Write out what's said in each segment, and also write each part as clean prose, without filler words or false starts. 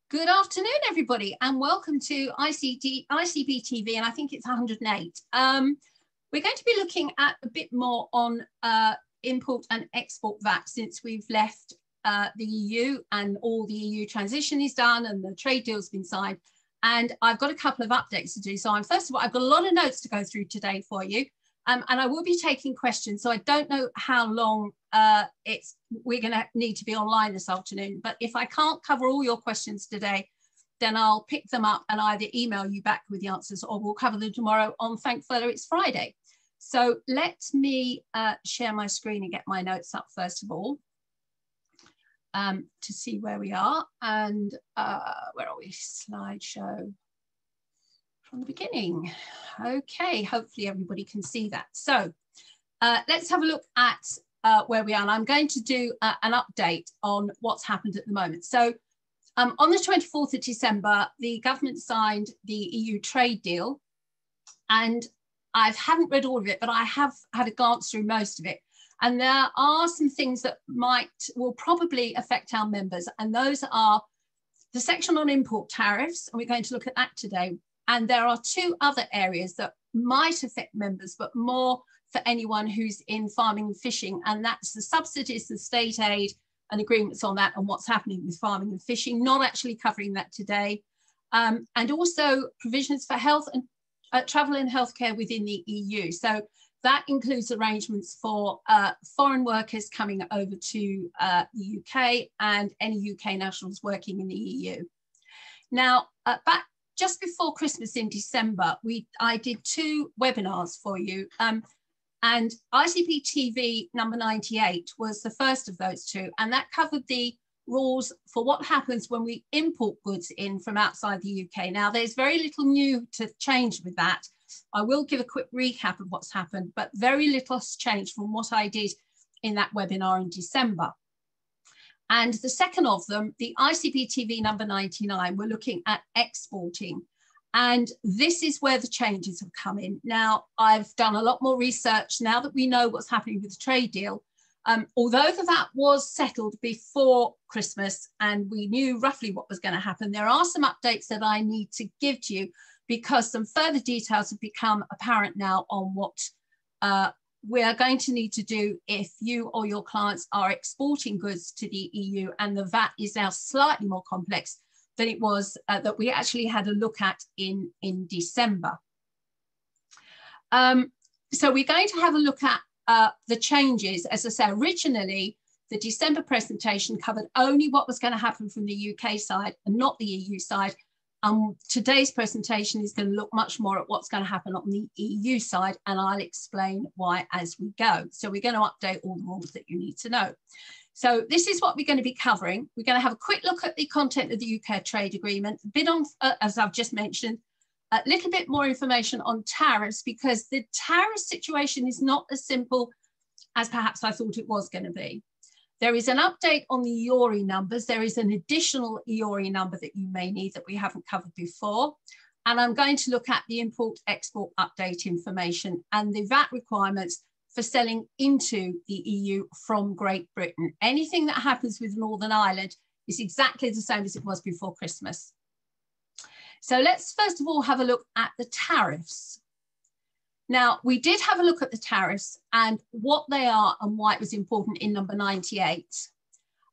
Good afternoon, everybody, and welcome to ICB TV, and I think it's 108. We're going to be looking at a bit more on import and export VAT since we've left the EU and all the EU transition is done and the trade deal's been signed. And I've got a couple of updates to do. So first of all, I've got a lot of notes to go through today for you. And I will be taking questions. So I don't know how long we're going to need to be online this afternoon. But if I can't cover all your questions today, then I'll pick them up and either email you back with the answers or we'll cover them tomorrow on Thankfully It's Friday. So let me share my screen and get my notes up first of all to see where we are. And where are we? Slideshow. From the beginning. Okay, hopefully everybody can see that. So let's have a look at where we are. And I'm going to do an update on what's happened at the moment. So on the 24th of December, the government signed the EU trade deal. And I haven't read all of it, but I have had a glance through most of it. And there are some things that will probably affect our members. And those are the section on import tariffs. And we're going to look at that today. And there are two other areas that might affect members, but more for anyone who's in farming and fishing. And that's the subsidies of state aid and agreements on that and what's happening with farming and fishing, not actually covering that today. And also provisions for health and travel and healthcare within the EU. So that includes arrangements for foreign workers coming over to the UK and any UK nationals working in the EU. Now, back just before Christmas in December, I did two webinars for you. And ICB TV number 98 was the first of those two. And that covered the rules for what happens when we import goods in from outside the UK. Now, there's very little new to change with that. I will give a quick recap of what's happened, but very little has changed from what I did in that webinar in December. And the second of them, the ICB TV number 99, we're looking at exporting. And this is where the changes have come in. Now, I've done a lot more research now that we know what's happening with the trade deal. Although that was settled before Christmas and we knew roughly what was going to happen, there are some updates that I need to give to you because some further details have become apparent now on what we are going to need to do if you or your clients are exporting goods to the EU, and the VAT is now slightly more complex than it was that we actually had a look at in December. So we're going to have a look at the changes. As I say, originally, the December presentation covered only what was going to happen from the UK side and not the EU side. Today's presentation is going to look much more at what's going to happen on the EU side, and I'll explain why as we go. So we're going to update all the rules that you need to know. So this is what we're going to be covering. We're going to have a quick look at the content of the UK trade agreement, a bit on, as I've just mentioned, a little bit more information on tariffs, because the tariff situation is not as simple as perhaps I thought it was going to be. There is an update on the EORI numbers. There is an additional EORI number that you may need that we haven't covered before. And I'm going to look at the import-export update information and the VAT requirements for selling into the EU from Great Britain. Anything that happens with Northern Ireland is exactly the same as it was before Christmas. So let's first of all have a look at the tariffs. Now, we did have a look at the tariffs and what they are and why it was important in number 98.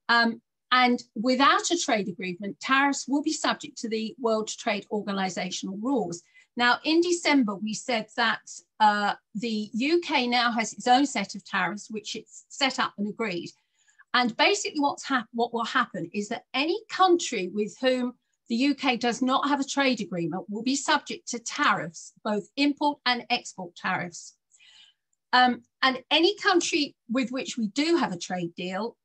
And without a trade agreement, tariffs will be subject to the World Trade Organization rules. Now, in December, we said that the UK now has its own set of tariffs, which it's set up and agreed. And basically what will happen is that any country with whom the UK does not have a trade agreement will be subject to tariffs, both import and export tariffs. And any country with which we do have a trade deal,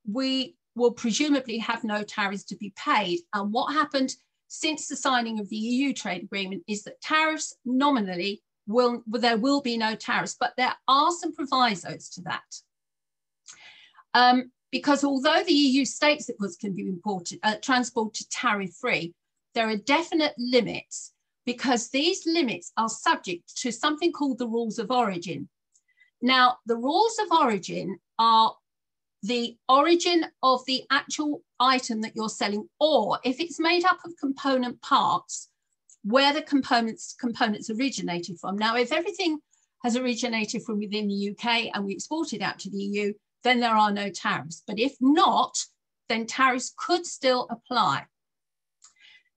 we will presumably have no tariffs to be paid. And what happened since the signing of the EU trade agreement is that tariffs nominally there will be no tariffs, but there are some provisos to that. Because although the EU states that goods can be transported tariff-free, there are definite limits because these limits are subject to something called the rules of origin. Now, the rules of origin are the origin of the actual item that you're selling, or if it's made up of component parts, where the components originated from. Now, if everything has originated from within the UK and we export it out to the EU, then there are no tariffs. But if not, then tariffs could still apply.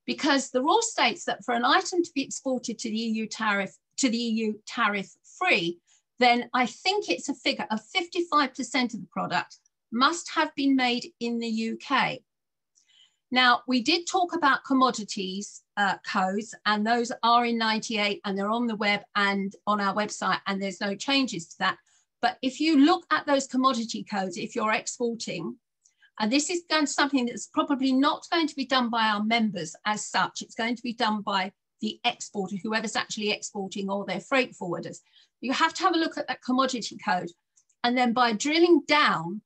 Because the rule states that for an item to be exported to the EU tariff free, then I think it's a figure of 55% of the product must have been made in the UK. Now, we did talk about commodities codes, and those are in 98 and they're on the web and on our website, and there's no changes to that. But if you look at those commodity codes, if you're exporting, and this is something that's probably not going to be done by our members as such, it's going to be done by the exporter, whoever's actually exporting, or their freight forwarders. You have to have a look at that commodity code. And then by drilling down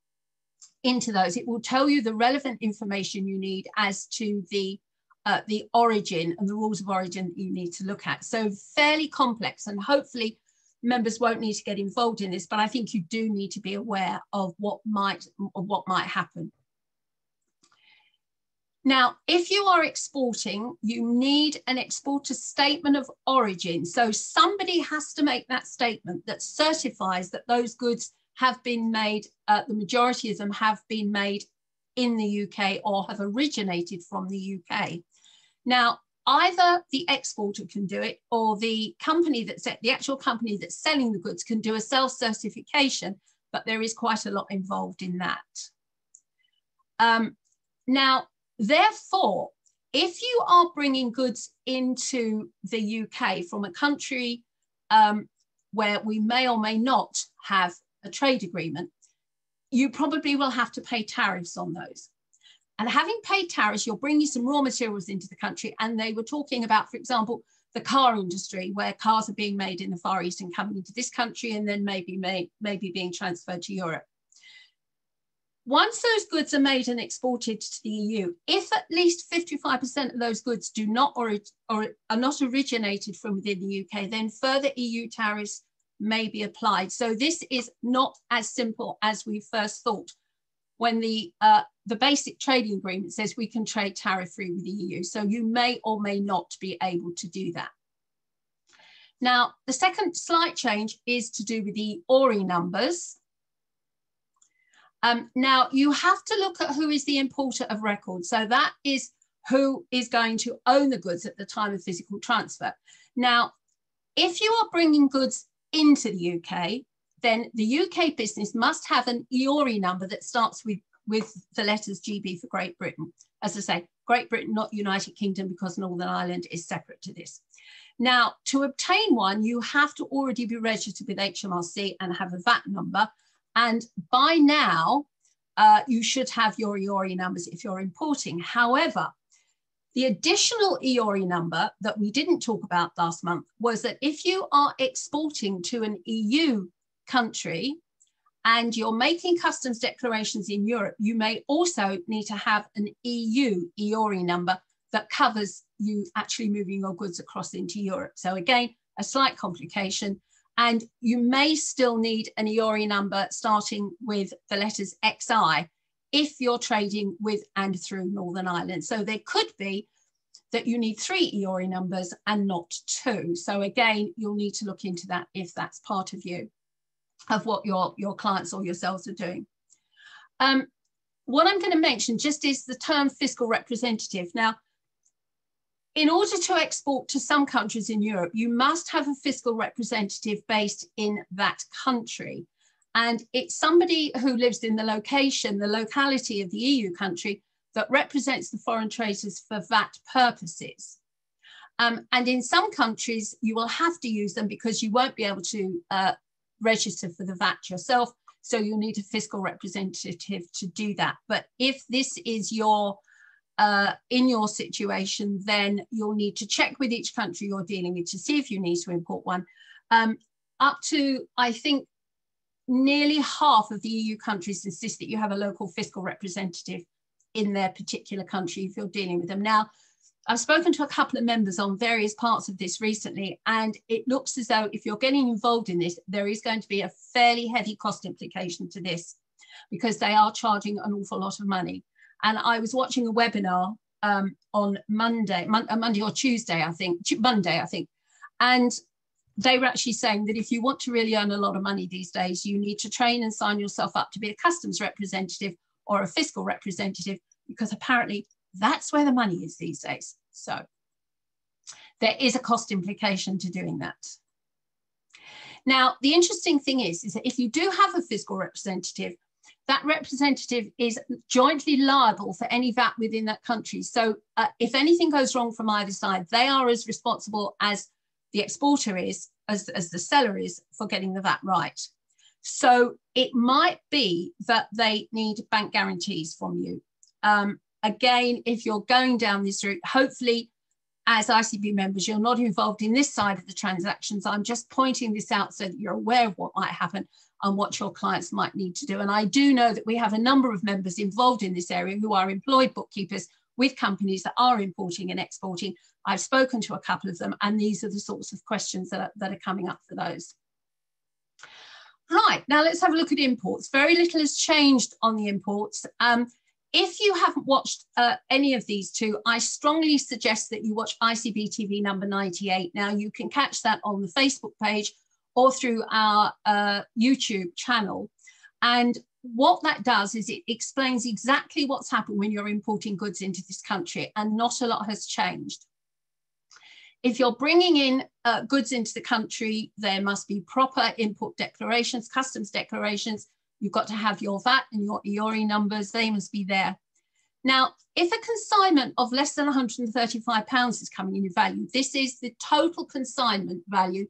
into those, it will tell you the relevant information you need as to the origin and the rules of origin that you need to look at. So fairly complex, and hopefully members won't need to get involved in this, but I think you do need to be aware of what might happen. Now, if you are exporting, you need an exporter statement of origin. So somebody has to make that statement that certifies that those goods have been made, the majority of them have been made in the UK or have originated from the UK. Now, either the exporter can do it, or the company the actual company that's selling the goods can do a self-certification, but there is quite a lot involved in that. Now, therefore, if you are bringing goods into the UK from a country where we may or may not have a trade agreement, you probably will have to pay tariffs on those. And having paid tariffs, you're bringing some raw materials into the country. And they were talking about, for example, the car industry, where cars are being made in the Far East and coming into this country and then maybe being transferred to Europe. Once those goods are made and exported to the EU, if at least 55% of those goods do not or are not originated from within the UK, then further EU tariffs may be applied. So this is not as simple as we first thought when the basic trading agreement says we can trade tariff-free with the EU. So you may or may not be able to do that. Now, the second slight change is to do with the ORI numbers. Now, you have to look at who is the importer of record. So that is who is going to own the goods at the time of physical transfer. Now, if you are bringing goods into the UK, then the UK business must have an EORI number that starts with the letters GB for Great Britain. As I say, Great Britain, not United Kingdom, because Northern Ireland is separate to this. Now, to obtain one, you have to already be registered with HMRC and have a VAT number. And by now, you should have your EORI numbers if you're importing. However, the additional EORI number that we didn't talk about last month was that if you are exporting to an EU country and you're making customs declarations in Europe, you may also need to have an EU EORI number that covers you actually moving your goods across into Europe. So again, a slight complication. And you may still need an EORI number starting with the letters XI if you're trading with and through Northern Ireland. So there could be that you need 3 EORI numbers and not 2. So again, you'll need to look into that if that's part of what your clients or yourselves are doing. What I'm going to mention just is the term fiscal representative. Now, in order to export to some countries in Europe, you must have a fiscal representative based in that country. And it's somebody who lives in the locality of the EU country that represents the foreign traders for VAT purposes. And in some countries, you will have to use them because you won't be able to register for the VAT yourself. So you'll need a fiscal representative to do that. But if this is in your situation, then you'll need to check with each country you're dealing with to see if you need to import one. Up to, I think, nearly half of the EU countries insist that you have a local fiscal representative in their particular country if you're dealing with them. Now, I've spoken to a couple of members on various parts of this recently, and it looks as though if you're getting involved in this, there is going to be a fairly heavy cost implication to this. because they are charging an awful lot of money. And I was watching a webinar on Monday or Tuesday, I think, Monday, I think. And they were actually saying that if you want to really earn a lot of money these days, you need to train and sign yourself up to be a customs representative or a fiscal representative, because apparently that's where the money is these days. So there is a cost implication to doing that. Now, the interesting thing is that if you do have a fiscal representative, that representative is jointly liable for any VAT within that country. So if anything goes wrong from either side, they are as responsible as the exporter is, as the seller is, for getting the VAT right. So it might be that they need bank guarantees from you. Again, if you're going down this route, hopefully as ICB members, you're not involved in this side of the transactions. I'm just pointing this out so that you're aware of what might happen and what your clients might need to do. And I do know that we have a number of members involved in this area who are employed bookkeepers with companies that are importing and exporting. I've spoken to a couple of them, and these are the sorts of questions that are coming up for those. Right, now let's have a look at imports. Very little has changed on the imports. If you haven't watched any of these two, I strongly suggest that you watch ICB TV number 98. Now, you can catch that on the Facebook page or through our YouTube channel. And what that does is it explains exactly what's happened when you're importing goods into this country, and not a lot has changed. If you're bringing in goods into the country, there must be proper import declarations, customs declarations. You've got to have your VAT and your EORI numbers. They must be there. Now, if a consignment of less than £135 is coming in value, this is the total consignment value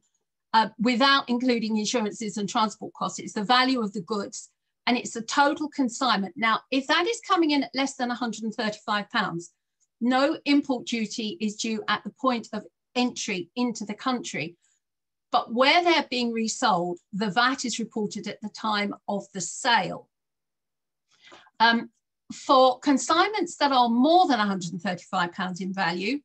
without including insurances and transport costs. It's the value of the goods, and it's the total consignment. Now, if that is coming in at less than £135, no import duty is due at the point of entry into the country. But where they're being resold, the VAT is reported at the time of the sale. For consignments that are more than £135 in value,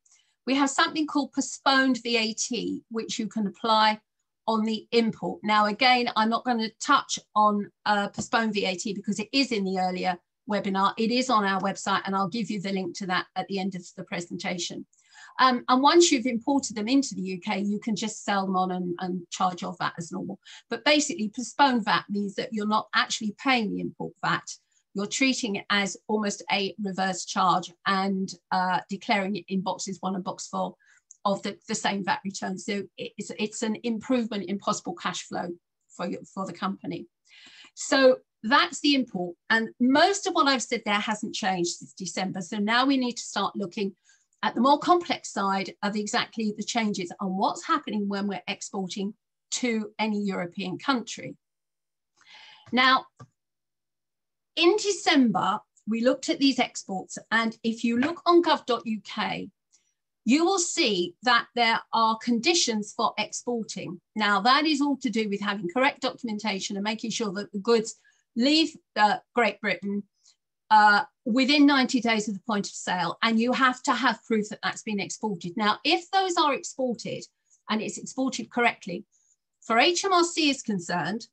we have something called Postponed V80, which you can apply on the import. Now, again, I'm not going to touch on Postponed V80 because it is in the earlier webinar. It is on our website, and I'll give you the link to that at the end of the presentation. And once you've imported them into the UK, you can just sell them on and charge your VAT as normal. But basically, postponed VAT means that you're not actually paying the import VAT. You're treating it as almost a reverse charge and declaring it in boxes 1 and box 4 of the same VAT return. So it's an improvement in possible cash flow for the company. So that's the import. And most of what I've said there hasn't changed since December. So now we need to start looking at the more complex side of exactly the changes on what's happening when we're exporting to any European country. Now, in December, we looked at these exports, and if you look on gov.uk, you will see that there are conditions for exporting. Now, that is all to do with having correct documentation and making sure that the goods leave Great Britain within 90 days of the point of sale, and you have to have proof that that's been exported. Now, if those are exported and it's exported correctly, for HMRC is concerned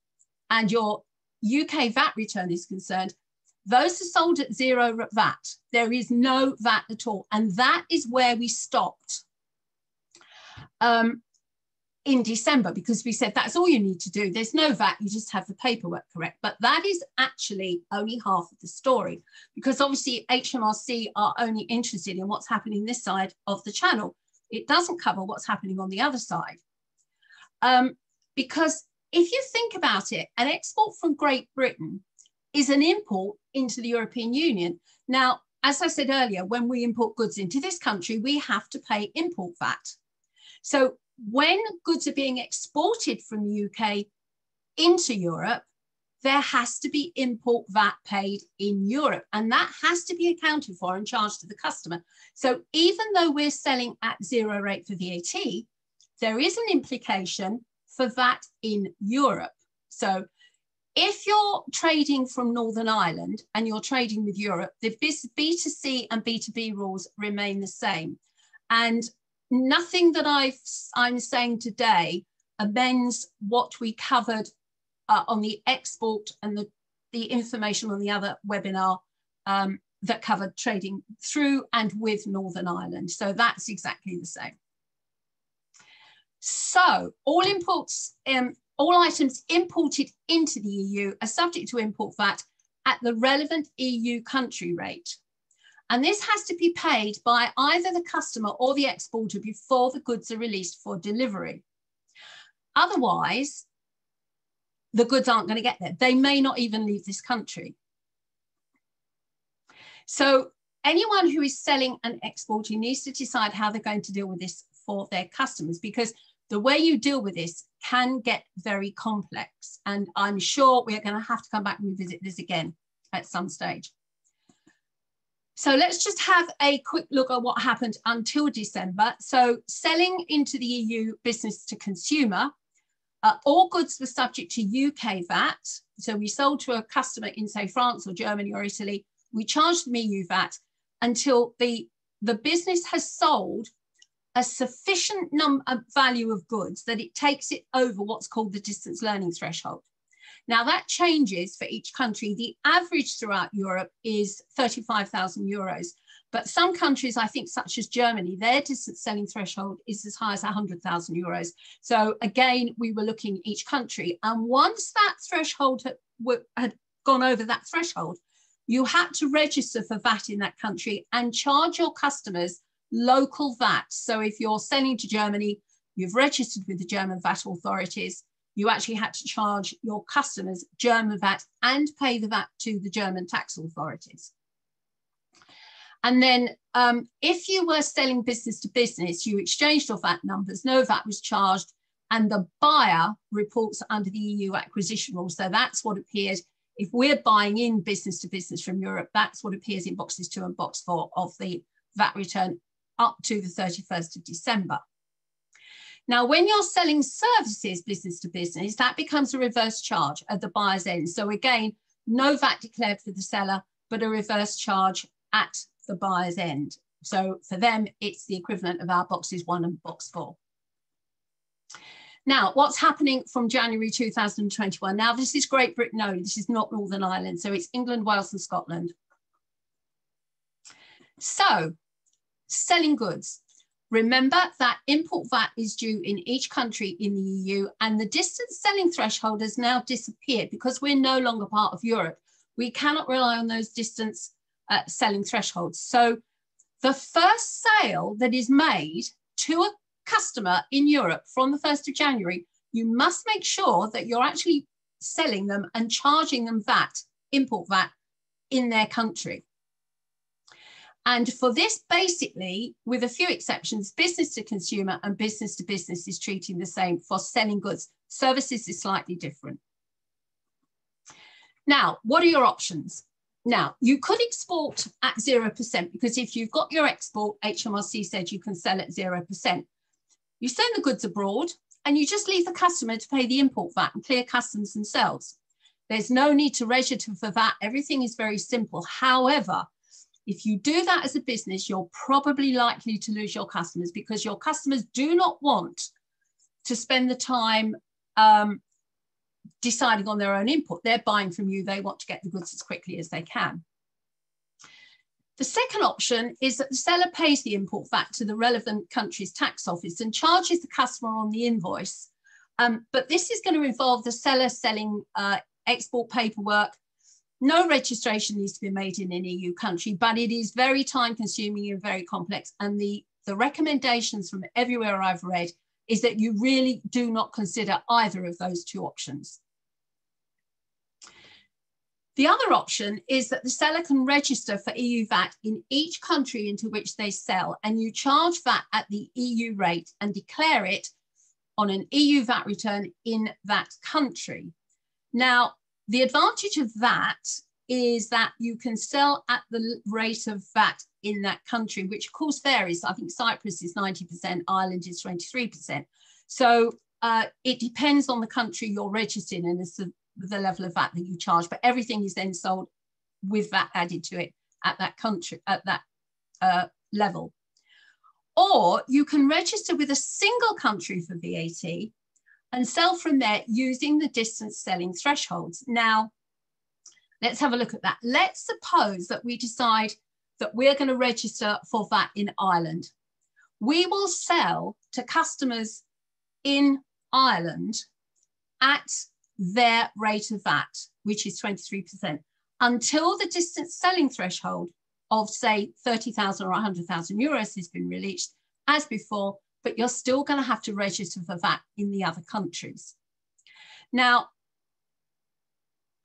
and your UK VAT return is concerned, those are sold at 0 VAT. There is no VAT at all, and that is where we stopped in December, because we said that's all you need to do. There's no VAT, you just have the paperwork correct. But that is actually only half of the story, because obviously HMRC are only interested in what's happening this side of the channel. It doesn't cover what's happening on the other side. Because if you think about it, an export from Great Britain is an import into the European Union. Now, as I said earlier, when we import goods into this country, we have to pay import VAT. So when goods are being exported from the UK into Europe, there has to be import VAT paid in Europe, and that has to be accounted for and charged to the customer. So even though we're selling at 0 rate for VAT, there is an implication for VAT in Europe. So if you're trading from Northern Ireland and you're trading with Europe, the B2C and B2B rules remain the same. And nothing that I'm saying today amends what we covered on the export and the information on the other webinar that covered trading through and with Northern Ireland. So that's exactly the same. So all items imported into the EU are subject to import VAT at the relevant EU country rate. And this has to be paid by either the customer or the exporter before the goods are released for delivery. Otherwise, the goods aren't going to get there. They may not even leave this country. So anyone who is selling and exporting needs to decide how they're going to deal with this for their customers, because the way you deal with this can get very complex. And I'm sure we're going to have to come back and revisit this again at some stage. So let's just have a quick look at what happened until December. So selling into the EU business to consumer, all goods were subject to UK VAT. So we sold to a customer in, say, France or Germany or Italy. We charged them EU VAT until the business has sold a sufficient value of goods that it takes it over what's called the distance learning threshold. Now that changes for each country. The average throughout Europe is 35,000 euros, but some countries, I think such as Germany, their distance selling threshold is as high as 100,000 euros. So again, we were looking at each country, and once that threshold had gone over that threshold, you had to register for VAT in that country and charge your customers local VAT. So if you're selling to Germany, you've registered with the German VAT authorities, you actually had to charge your customers German VAT and pay the VAT to the German tax authorities. And then if you were selling business to business, you exchanged your VAT numbers, no VAT was charged, and the buyer reports under the EU acquisition rule. So that's what appears if we're buying in business to business from Europe, that's what appears in boxes 2 and box 4 of the VAT return up to the 31st of December. Now, when you're selling services business to business, that becomes a reverse charge at the buyer's end. So again, no VAT declared for the seller, but a reverse charge at the buyer's end. So for them, it's the equivalent of our boxes 1 and box 4. Now, what's happening from January 2021? Now, this is Great Britain only. This is not Northern Ireland. So it's England, Wales, and Scotland. So, selling goods. Remember that import VAT is due in each country in the EU, and the distance selling threshold has now disappeared because we're no longer part of Europe. We cannot rely on those distance selling thresholds. So the first sale that is made to a customer in Europe from the 1st of January, you must make sure that you're actually selling them and charging them VAT, import VAT, in their country. And for this, basically, with a few exceptions, business to consumer and business to business is treating the same for selling goods. Services is slightly different. Now, what are your options? Now, you could export at 0% because if you've got your export, HMRC said you can sell at 0%. You send the goods abroad and you just leave the customer to pay the import VAT and clear customs themselves. There's no need to register for VAT. Everything is very simple. However, if you do that as a business, you're probably likely to lose your customers because your customers do not want to spend the time deciding on their own input. They're buying from you. They want to get the goods as quickly as they can. The second option is that the seller pays the import VAT to the relevant country's tax office and charges the customer on the invoice. But this is going to involve the seller selling export paperwork. No registration needs to be made in an EU country, but it is very time consuming and very complex. And the recommendations from everywhere I've read is that you really do not consider either of those two options. The other option is that the seller can register for EU VAT in each country into which they sell, and you charge VAT at the EU rate and declare it on an EU VAT return in that country. Now, the advantage of that is that you can sell at the rate of VAT in that country, which of course varies. I think Cyprus is 90%, Ireland is 23%. So it depends on the country you're registered in as to the level of VAT that you charge, but everything is then sold with VAT added to it at that country, at that level. Or you can register with a single country for VAT and sell from there using the distance selling thresholds. Now, Let's have a look at that. Let's suppose that we decide that we're going to register for VAT in Ireland. We will sell to customers in Ireland at their rate of VAT, which is 23%, until the distance selling threshold of, say, 30,000 or 100,000 euros has been reached, as before, but you're still going to have to register for VAT in the other countries. Now,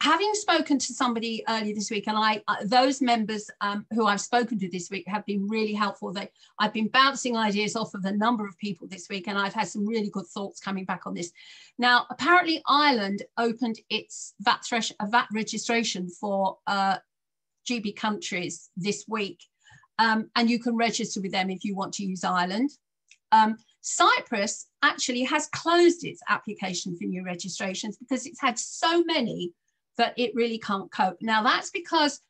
having spoken to somebody earlier this week, and those members who I've spoken to this week have been really helpful. I've been bouncing ideas off of a number of people this week, and I've had some really good thoughts coming back on this. Now, apparently Ireland opened its VAT registration for GB countries this week, and you can register with them if you want to use Ireland. Cyprus actually has closed its application for new registrations because it's had so many that it really can't cope. Now, that's because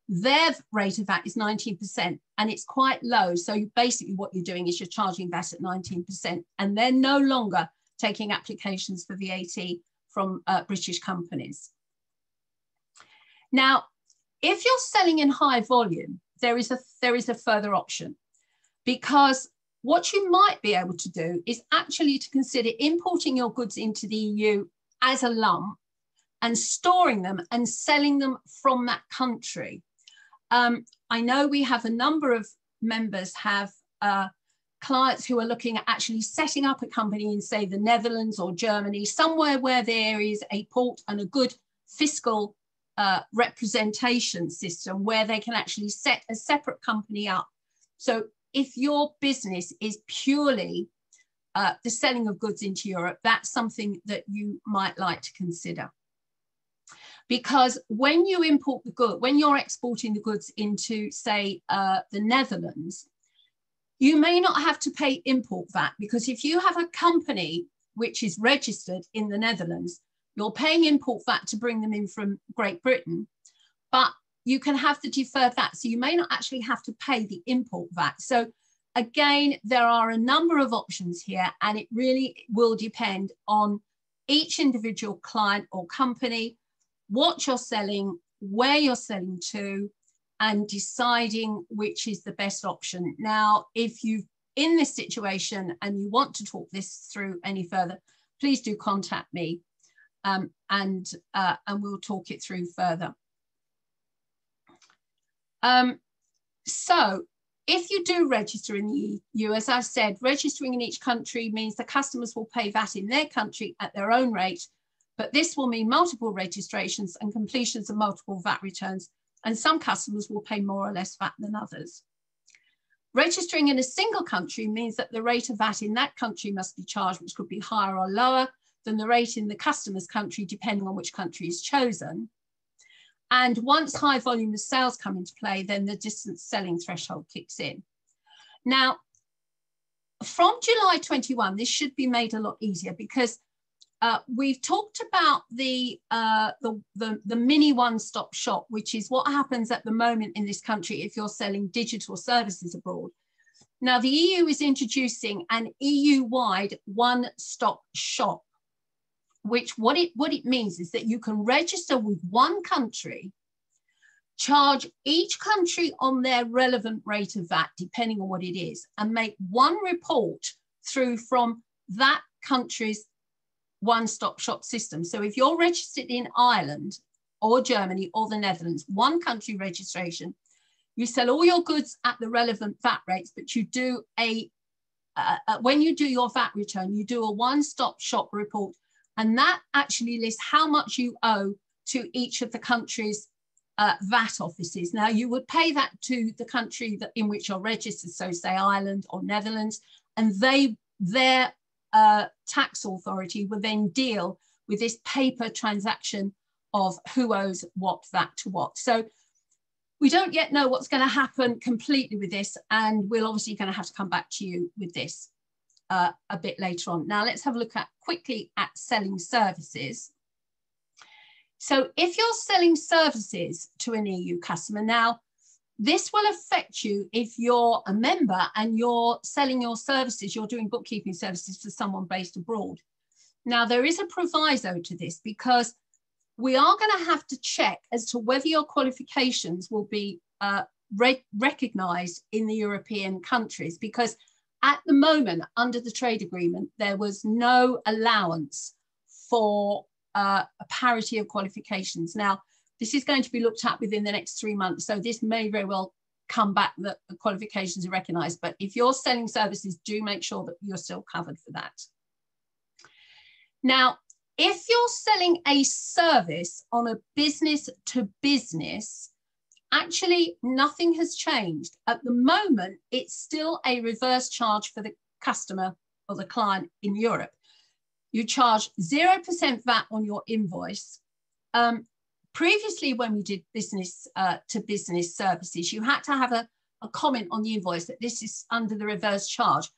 their rate of VAT is 19% and it's quite low. So basically what you're doing is you're charging VAT at 19%, and they're no longer taking applications for VAT from British companies. Now, if you're selling in high volume, there is a further option, because what you might be able to do is actually to consider importing your goods into the EU as a lump and storing them and selling them from that country. I know we have a number of members have clients who are looking at actually setting up a company in, say, the Netherlands or Germany, somewhere where there is a port and a good fiscal representation system where they can actually set a separate company up. So if your business is purely the selling of goods into Europe, that's something that you might like to consider. Because when you import the good, when you're exporting the goods into, say, the Netherlands, you may not have to pay import VAT, because if you have a company which is registered in the Netherlands, you're paying import VAT to bring them in from Great Britain, but you can have the deferred VAT, so you may not actually have to pay the import VAT. So again, there are a number of options here, and it really will depend on each individual client or company, what you're selling, where you're selling to, and deciding which is the best option. Now, if you're in this situation and you want to talk this through any further, please do contact me, and we'll talk it through further. So if you do register in the EU, as I've said, registering in each country means the customers will pay VAT in their country at their own rate, but this will mean multiple registrations and completions of multiple VAT returns, and some customers will pay more or less VAT than others. Registering in a single country means that the rate of VAT in that country must be charged, which could be higher or lower than the rate in the customer's country, depending on which country is chosen. And once high volume of sales come into play, then the distance selling threshold kicks in. Now, from July 21, this should be made a lot easier, because we've talked about the mini one-stop shop, which is what happens at the moment in this country if you're selling digital services abroad. Now, the EU is introducing an EU-wide one-stop shop, which what it means is that you can register with one country, charge each country on their relevant rate of VAT, depending on what it is, and make one report through from that country's one-stop shop system. So if you're registered in Ireland or Germany or the Netherlands, one country registration, you sell all your goods at the relevant VAT rates, but you do when you do your VAT return, you do a one-stop shop report, and that actually lists how much you owe to each of the country's VAT offices. Now, you would pay that to the country in which you're registered, so say Ireland or Netherlands, and their tax authority will then deal with this paper transaction of who owes what VAT to what. So we don't yet know what's going to happen completely with this, and we're obviously going to have to come back to you with this a bit later on. Now let's have a look quickly at selling services. So if you're selling services to an EU customer, now this will affect you if you're a member and you're selling your services, you're doing bookkeeping services for someone based abroad. Now there is a proviso to this, because we are going to have to check as to whether your qualifications will be recognised in the European countries, because at the moment, under the trade agreement, there was no allowance for a parity of qualifications. Now, this is going to be looked at within the next 3 months, so this may very well come back that the qualifications are recognised. But if you're selling services, do make sure that you're still covered for that. Now, if you're selling a service on a business to business, actually nothing has changed. At the moment, it's still a reverse charge for the customer or the client in Europe. You charge 0% VAT on your invoice. Previously, when we did business to business services, you had to have a comment on the invoice that this is under the reverse charge.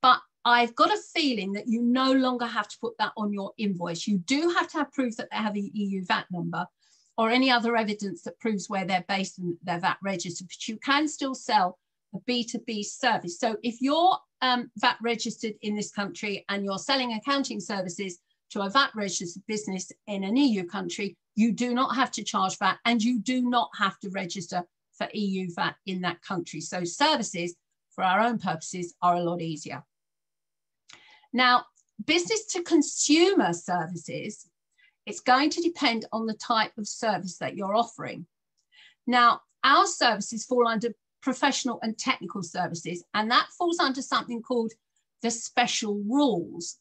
But I've got a feeling that you no longer have to put that on your invoice. You do have to have proof that they have an EU VAT number or any other evidence that proves where they're based and they're VAT registered, but you can still sell a B2B service. So if you're VAT registered in this country and you're selling accounting services to a VAT registered business in an EU country, you do not have to charge VAT and you do not have to register for EU VAT in that country. So services, for our own purposes, are a lot easier. Now, business to consumer services, it's going to depend on the type of service that you're offering. Now, our services fall under professional and technical services, and that falls under something called the special rules.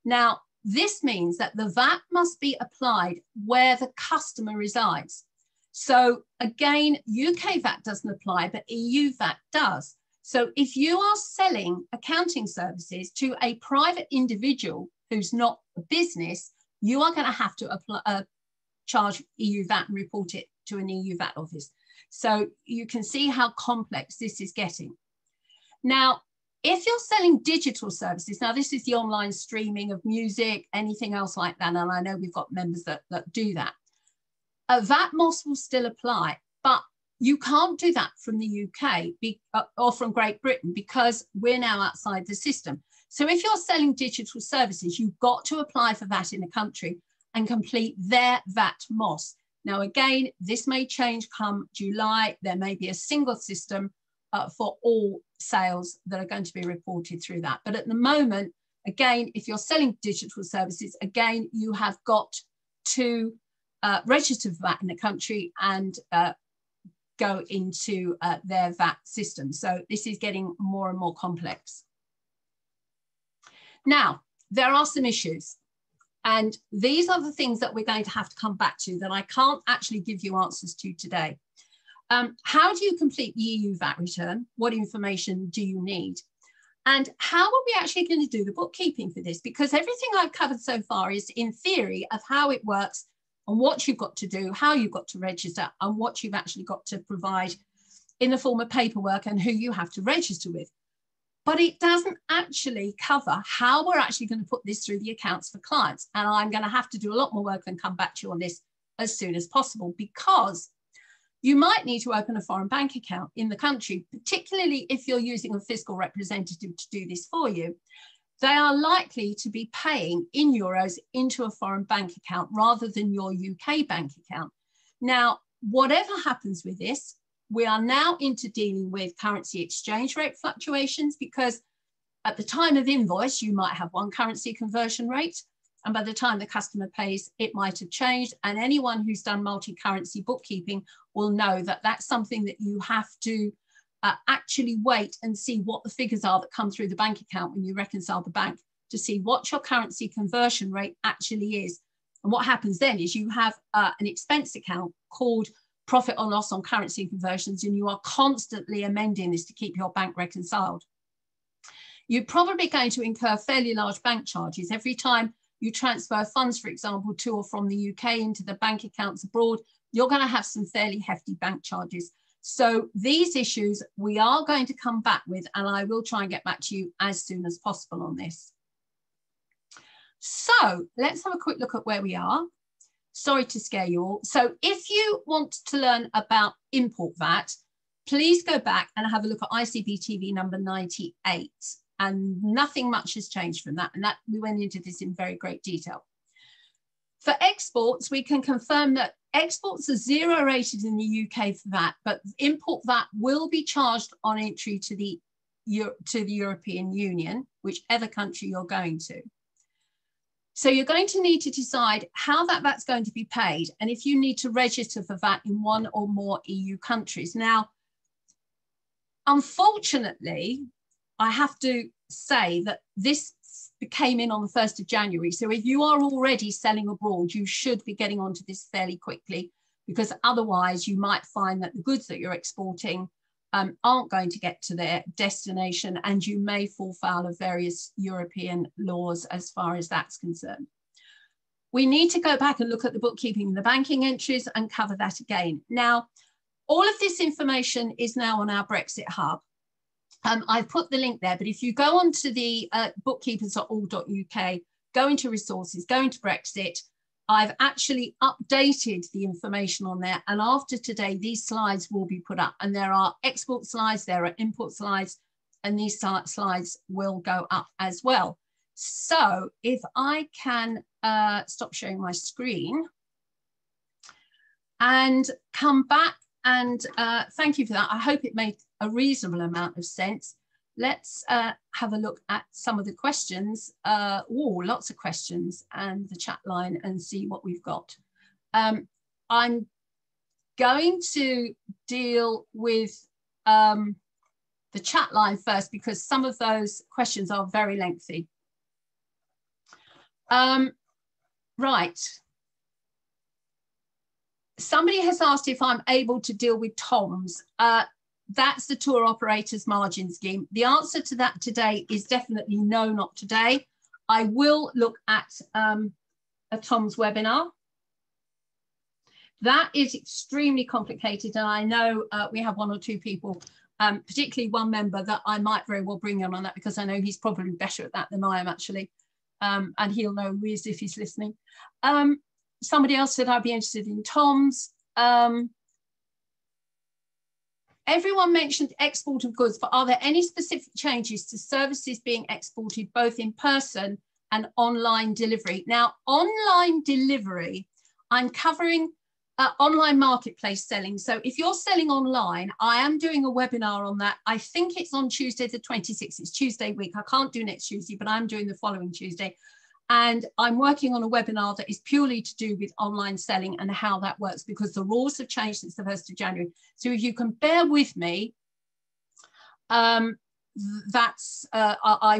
Now, this means that the VAT must be applied where the customer resides. So again, UK VAT doesn't apply, but EU VAT does. So if you are selling accounting services to a private individual who's not a business, you are going to have to apply, charge EU VAT and report it to an EU VAT office. So you can see how complex this is getting. Now, if you're selling digital services, now this is the online streaming of music, anything else like that, and I know we've got members that do that. VAT MOS will still apply, but you can't do that from the UK or from Great Britain because we're now outside the system. So if you're selling digital services, you've got to apply for that in the country and complete their VAT MOS. Now, again, this may change come July. There may be a single system for all sales that are going to be reported through that. But at the moment, again, if you're selling digital services, again, you have got to register for VAT in the country and go into their VAT system. So this is getting more and more complex. Now, there are some issues, and these are the things that we're going to have to come back to that I can't actually give you answers to today. How do you complete the EU VAT return? What information do you need? And how are we actually going to do the bookkeeping for this? Because everything I've covered so far is in theory of how it works and what you've got to do, how you've got to register, and what you've actually got to provide in the form of paperwork and who you have to register with. But it doesn't actually cover how we're actually going to put this through the accounts for clients. And I'm going to have to do a lot more work and come back to you on this as soon as possible, because you might need to open a foreign bank account in the country, particularly if you're using a fiscal representative to do this for you. They are likely to be paying in euros into a foreign bank account rather than your UK bank account. Now, whatever happens with this, we are now into dealing with currency exchange rate fluctuations, because at the time of invoice, you might have one currency conversion rate, and by the time the customer pays, it might have changed. And anyone who's done multi-currency bookkeeping will know that that's something that you have to actually wait and see what the figures are that come through the bank account when you reconcile the bank to see what your currency conversion rate actually is. And what happens then is you have an expense account called profit or loss on currency conversions, and you are constantly amending this to keep your bank reconciled. You're probably going to incur fairly large bank charges every time you transfer funds, for example, to or from the UK into the bank accounts abroad. You're going to have some fairly hefty bank charges. So these issues we are going to come back with, and I will try and get back to you as soon as possible on this. So let's have a quick look at where we are. Sorry to scare you all. So if you want to learn about import VAT, please go back and have a look at ICB TV number 98. And nothing much has changed from that. And that we went into this in very great detail. For exports, we can confirm that exports are 0 rated in the UK for VAT, but import VAT will be charged on entry to the European Union, whichever country you're going to. So you're going to need to decide how that VAT's going to be paid and if you need to register for VAT in one or more EU countries. Now, unfortunately, I have to say that this came in on the 1st of January. So if you are already selling abroad, you should be getting onto this fairly quickly, because otherwise you might find that the goods that you're exporting aren't going to get to their destination, and you may fall foul of various European laws as far as that's concerned. We need to go back and look at the bookkeeping and the banking entries and cover that again. Now, all of this information is now on our Brexit hub. I've put the link there, but if you go onto the bookkeepers.org.uk, go into resources, go into Brexit, I've actually updated the information on there, and after today these slides will be put up, and there are export slides, there are import slides, and these slides will go up as well. So if I can stop sharing my screen and come back, and thank you for that. I hope it made a reasonable amount of sense. Let's have a look at some of the questions. Lots of questions, and the chat line, and see what we've got. I'm going to deal with the chat line first, because some of those questions are very lengthy. Right. Somebody has asked if I'm able to deal with TOMS. That's the tour operator's margin scheme. The answer to that today is definitely no, not today. I will look at a TOMS webinar. That is extremely complicated, and I know we have 1 or 2 people, particularly one member, that I might very well bring on that, because I know he's probably better at that than I am actually, and he'll know who he is if he's listening. Somebody else said I'd be interested in TOMS. Everyone mentioned export of goods, but are there any specific changes to services being exported both in person and online delivery? Now, online delivery, I'm covering online marketplace selling. So if you're selling online, I am doing a webinar on that. I think it's on Tuesday the 26th. It's Tuesday week. I can't do next Tuesday, but I'm doing the following Tuesday. And I'm working on a webinar that is purely to do with online selling and how that works, because the rules have changed since the 1st of January. So if you can bear with me, I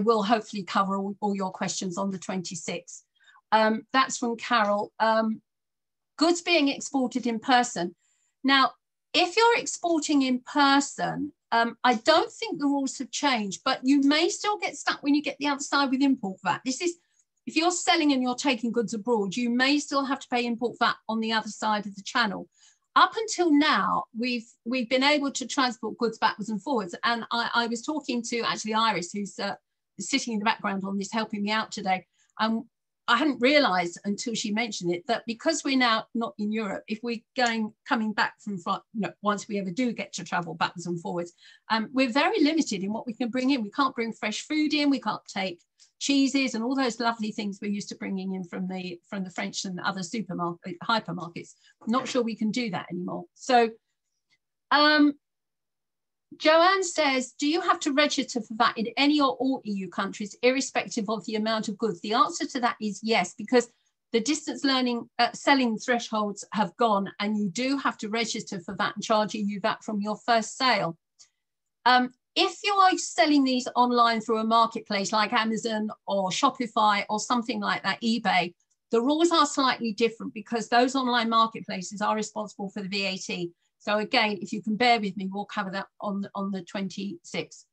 will hopefully cover all your questions on the 26th. That's from Carol. Goods being exported in person. Now, if you're exporting in person, I don't think the rules have changed, but you may still get stuck when you get the other side with import VAT. This is, if you're selling and you're taking goods abroad, you may still have to pay import VAT on the other side of the channel. Up until now, we've been able to transport goods backwards and forwards. And I was talking to actually Iris, who's sitting in the background on this, helping me out today. I hadn't realised until she mentioned it that because we're now not in Europe, if we're coming back from, once we ever do get to travel backwards and forwards, we're very limited in what we can bring in. We can't bring fresh food in. We can't take cheeses and all those lovely things we're used to bringing in from the French and other hypermarkets. I'm not sure we can do that anymore. So Joanne says, do you have to register for that in any or all EU countries, irrespective of the amount of goods? The answer to that is yes, because the distance learning selling thresholds have gone, and you do have to register for that and charging you that from your first sale. If you are selling these online through a marketplace like Amazon or Shopify or something like that, eBay, the rules are slightly different, because those online marketplaces are responsible for the VAT. So again, if you can bear with me, we'll cover that on the 26th.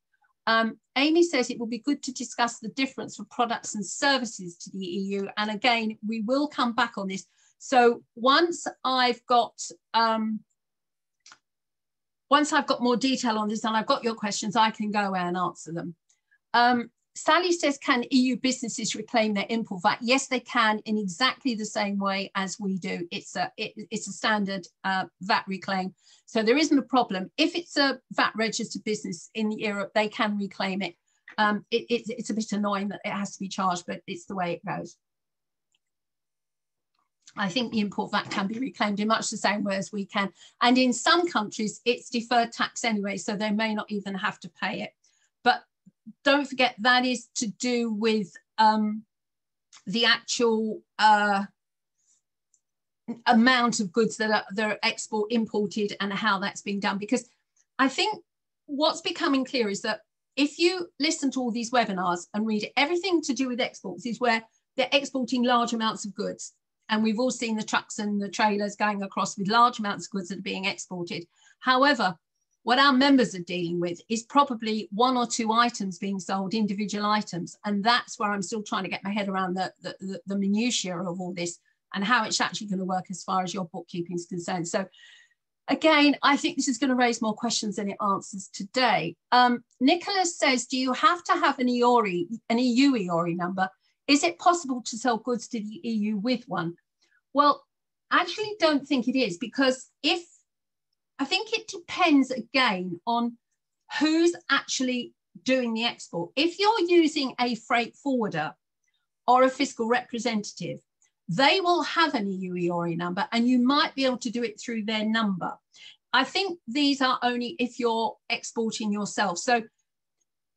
Amy says it will be good to discuss the difference for products and services to the EU. And again, we will come back on this. So once I've got more detail on this and I've got your questions, I can go and answer them. Sally says, can EU businesses reclaim their import VAT? Yes, they can, in exactly the same way as we do. It's a standard VAT reclaim. So there isn't a problem. If it's a VAT registered business in Europe, they can reclaim it. It's a bit annoying that it has to be charged, but it's the way it goes. I think the import VAT can be reclaimed in much the same way as we can. And in some countries, it's deferred tax anyway, so they may not even have to pay it. But don't forget, that is to do with the actual amount of goods that are imported and how that's being done. Because I think what's becoming clear is that if you listen to all these webinars and read it, everything to do with exports is where they're exporting large amounts of goods. And we've all seen the trucks and the trailers going across with large amounts of goods that are being exported. However, what our members are dealing with is probably 1 or 2 items being sold, individual items. And that's where I'm still trying to get my head around the minutiae of all this and how it's actually going to work as far as your bookkeeping is concerned. So again, I think this is going to raise more questions than it answers today. Nicholas says, do you have to have an EU EORI number? Is it possible to sell goods to the EU with one? Well, I actually don't think it is, because I think it depends again on who's actually doing the export. If you're using a freight forwarder or a fiscal representative, they will have an EU EORI number and you might be able to do it through their number. I think these are only if you're exporting yourself. So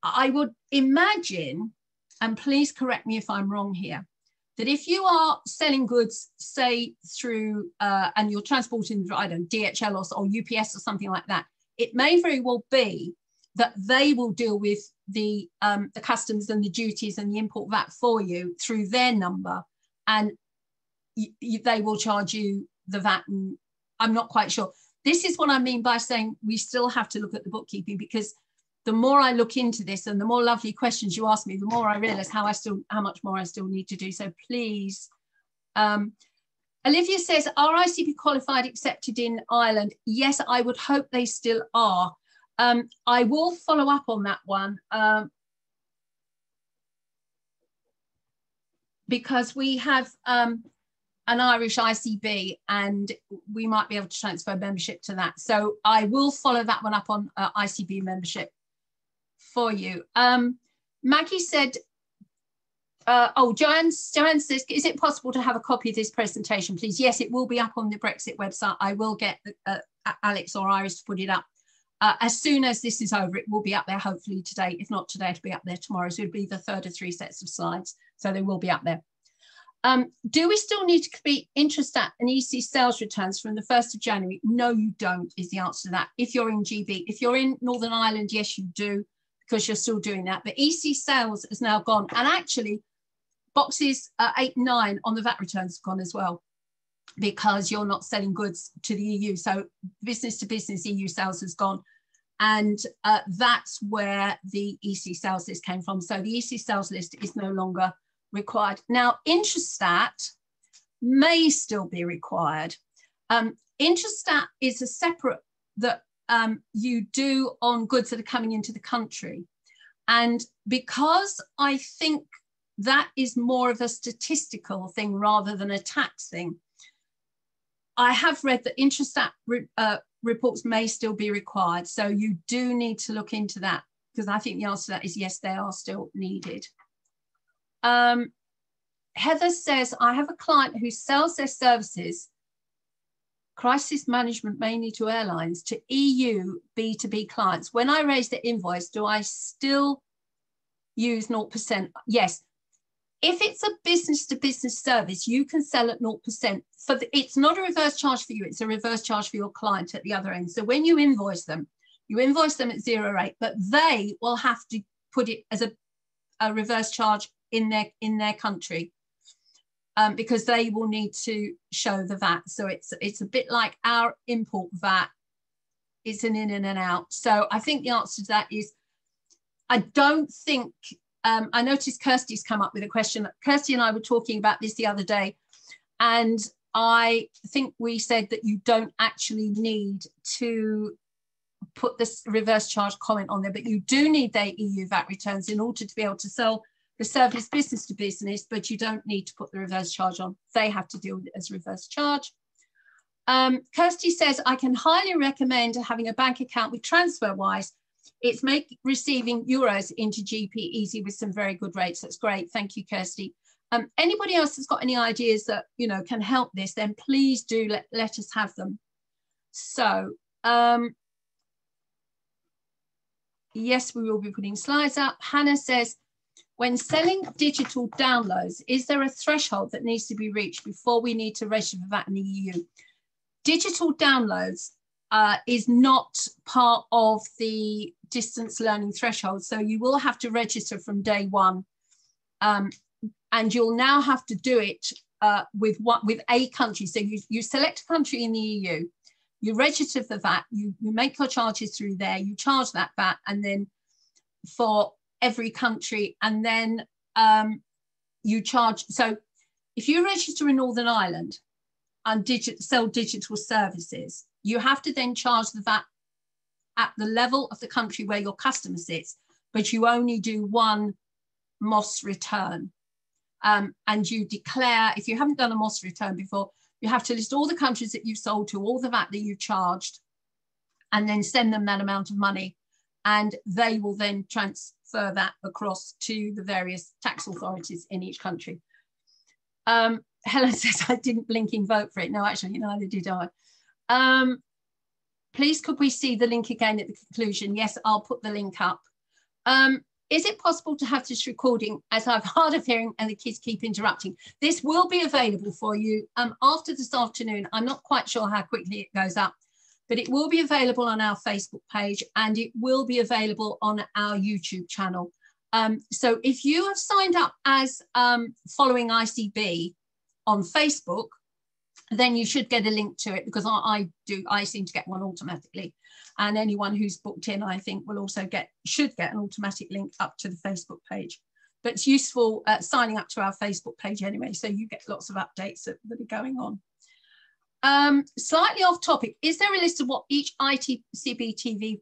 I would imagine, and please correct me if I'm wrong here, that if you are selling goods, say through, and you're transporting, I don't know, DHL or UPS or something like that, it may very well be that they will deal with the customs and the duties and the import VAT for you through their number, and they will charge you the VAT. And I'm not quite sure. This is what I mean by saying we still have to look at the bookkeeping, because the more I look into this and the more lovely questions you ask me, the more I realize how much more I still need to do. So please. Olivia says, are ICB qualified accepted in Ireland? Yes, I would hope they still are. I will follow up on that one because we have an Irish ICB and we might be able to transfer membership to that. So I will follow that one up on ICB membership for you. Maggie said, Joanne says, is it possible to have a copy of this presentation, please? Yes, it will be up on the Brexit website. I will get Alex or Iris to put it up. As soon as this is over, it will be up there, hopefully today. If not today, it'll be up there tomorrow. So it'll be the third of 3 sets of slides. So they will be up there. Do we still need to be Intrastat and EC sales returns from the 1st of January? No, you don't, is the answer to that. If you're in GB, if you're in Northern Ireland, yes, you do, because you're still doing that. But EC sales has now gone. And actually, boxes 8 and 9 on the VAT returns have gone as well, because you're not selling goods to the EU. So business to business EU sales has gone. And that's where the EC sales list came from. So the EC sales list is no longer required. Now, Intrastat may still be required. Intrastat is a separate that you do on goods that are coming into the country. And because I think that is more of a statistical thing rather than a tax thing, I have read that Intrastat reports may still be required. So you do need to look into that, because I think the answer to that is yes, they are still needed. Heather says, I have a client who sells their services, crisis management mainly to airlines, to EU B2B clients. When I raise the invoice, do I still use 0%? Yes. If it's a business-to-business service, you can sell at 0%. It's not a reverse charge for you, it's a reverse charge for your client at the other end. So when you invoice them at 0 rate, but they will have to put it as a reverse charge in their country, because they will need to show the VAT. So it's a bit like our import VAT. It's an in and an out. So I think the answer to that is, I don't think, I noticed Kirsty's come up with a question. Kirsty and I were talking about this the other day, and I think we said that you don't actually need to put this reverse charge comment on there, but you do need their EU VAT returns in order to be able to sell the service business to business, but you don't need to put the reverse charge on. They have to deal with it as reverse charge. Kirsty says, I can highly recommend having a bank account with TransferWise. It's receiving euros into GP easy with some very good rates. That's great. Thank you, Kirsty. Anybody else that's got any ideas that, you know, can help this, then please do let us have them. So, yes, we will be putting slides up. Hannah says, when selling digital downloads, is there a threshold that needs to be reached before we need to register for that in the EU? Digital downloads is not part of the distance learning threshold. So you will have to register from day one. And you'll now have to do it with a country. So you select a country in the EU, you register for that, you make your charges through there, you charge that VAT, and then for every country, and then you charge. So if you register in Northern Ireland and sell digital services, you have to then charge the VAT at the level of the country where your customer sits, but you only do one MOS return. And you declare, if you haven't done a MOS return before, you have to list all the countries that you've sold to, all the VAT that you've charged, and then send them that amount of money. And they will then transfer that across to the various tax authorities in each country. Helen says, I didn't blinking vote for it. No, actually, neither did I. Please, could we see the link again at the conclusion? Yes, I'll put the link up. Is it possible to have this recording, as I've hard of hearing and the kids keep interrupting? This will be available for you after this afternoon. I'm not quite sure how quickly it goes up, but it will be available on our Facebook page, and it will be available on our YouTube channel. So if you have signed up as following ICB on Facebook, then you should get a link to it, because I seem to get one automatically. And anyone who's booked in, I think, will also should get an automatic link up to the Facebook page. But it's useful signing up to our Facebook page anyway, so you get lots of updates that are going on. Slightly off topic, is there a list of what each ICB TV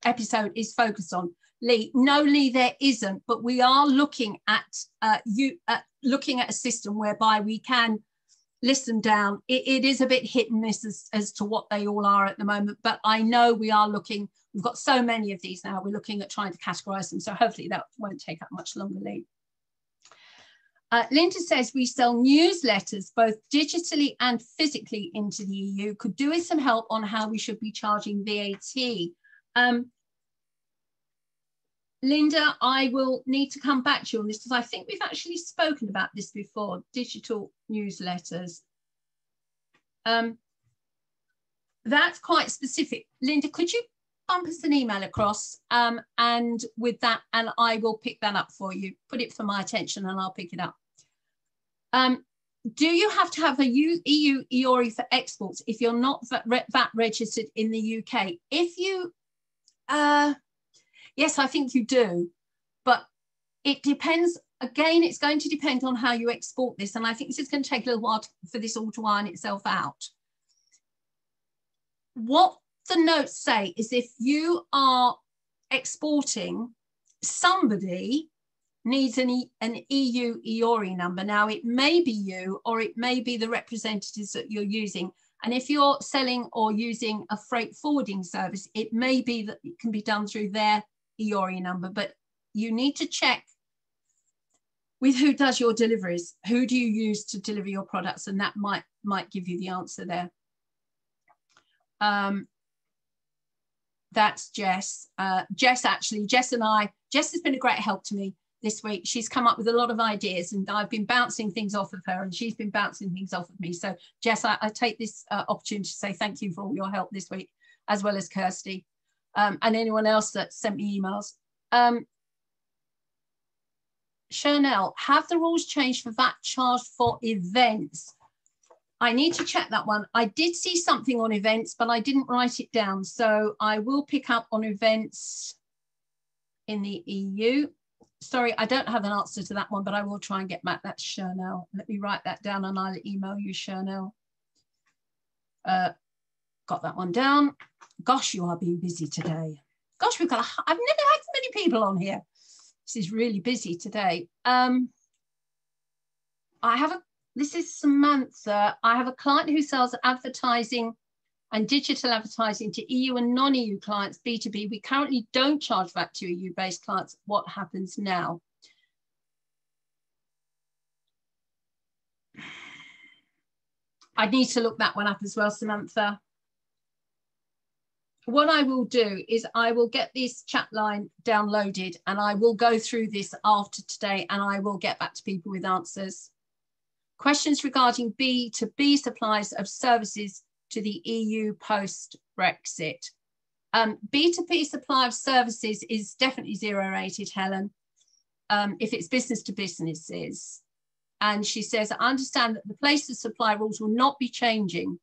episode is focused on? Lee, no, Lee, there isn't, but we are looking at looking at a system whereby we can list them down. It is a bit hit and miss as to what they all are at the moment, but I know we are looking, we've got so many of these now, we're looking at trying to categorize them, so hopefully that won't take up much longer, Lee. Linda says, we sell newsletters both digitally and physically into the EU. Could do with some help on how we should be charging VAT. Linda, I will need to come back to you on this, because I think we've actually spoken about this before, digital newsletters. That's quite specific. Linda, could you bump us an email across and with that, and I will pick that up for you. Put it for my attention and I'll pick it up. Do you have to have a EU EORI for exports if you're not VAT registered in the UK? If you, yes, I think you do, but it depends. Again, it's going to depend on how you export this. And I think this is going to take a little while for this all to iron itself out. What the notes say is if you are exporting, somebody needs an EU EORI number. Now, it may be you, or it may be the representatives that you're using. And if you're selling or using a freight forwarding service, it may be that it can be done through their EORI number, but you need to check with who does your deliveries. Who do you use to deliver your products? And that might give you the answer there. That's Jess. Jess has been a great help to me this week. She's come up with a lot of ideas, and I've been bouncing things off of her, and she's been bouncing things off of me. So Jess, I take this opportunity to say thank you for all your help this week, as well as Kirsty, and anyone else that sent me emails. Chanel, have the rules changed for VAT charged for events? I need to check that one. I did see something on events, but I didn't write it down. So I will pick up on events in the EU. Sorry, I don't have an answer to that one, but I will try and get back. That's Chanel. Let me write that down and I'll email you, Chanel. Got that one down. Gosh, you are being busy today. Gosh, I've never had so many people on here. This is really busy today. This is Samantha. I have a client who sells advertising and digital advertising to EU and non-EU clients, B2B. We currently don't charge VAT to EU-based clients. What happens now? I need to look that one up as well, Samantha. What I will do is I will get this chat line downloaded and I will go through this after today and I will get back to people with answers. Questions regarding B2B supplies of services to the EU post-Brexit. B2B supply of services is definitely zero rated, Helen, if it's business to businesses. And she says, I understand that the place of supply rules will not be changing.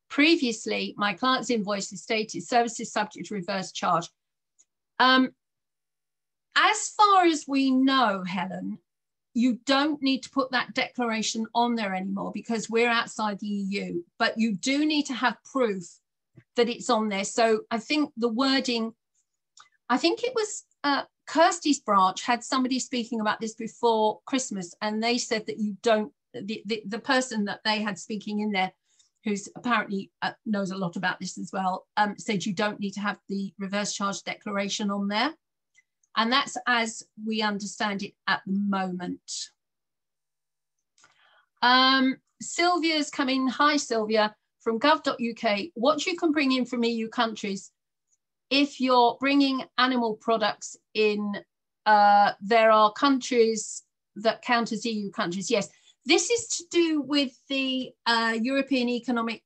Previously, my client's invoices stated services subject to reverse charge. As far as we know, Helen, you don't need to put that declaration on there anymore because we're outside the EU, but you do need to have proof that it's on there. So I think the wording, I think it was Kirsty's branch had somebody speaking about this before Christmas, and they said that you don't, the person that they had speaking in there, who's apparently knows a lot about this as well, said you don't need to have the reverse charge declaration on there. And that's as we understand it at the moment. Sylvia's coming. Hi, Sylvia, from gov.uk. What you can bring in from EU countries, if you're bringing animal products in, there are countries that count as EU countries. Yes, this is to do with the European Economic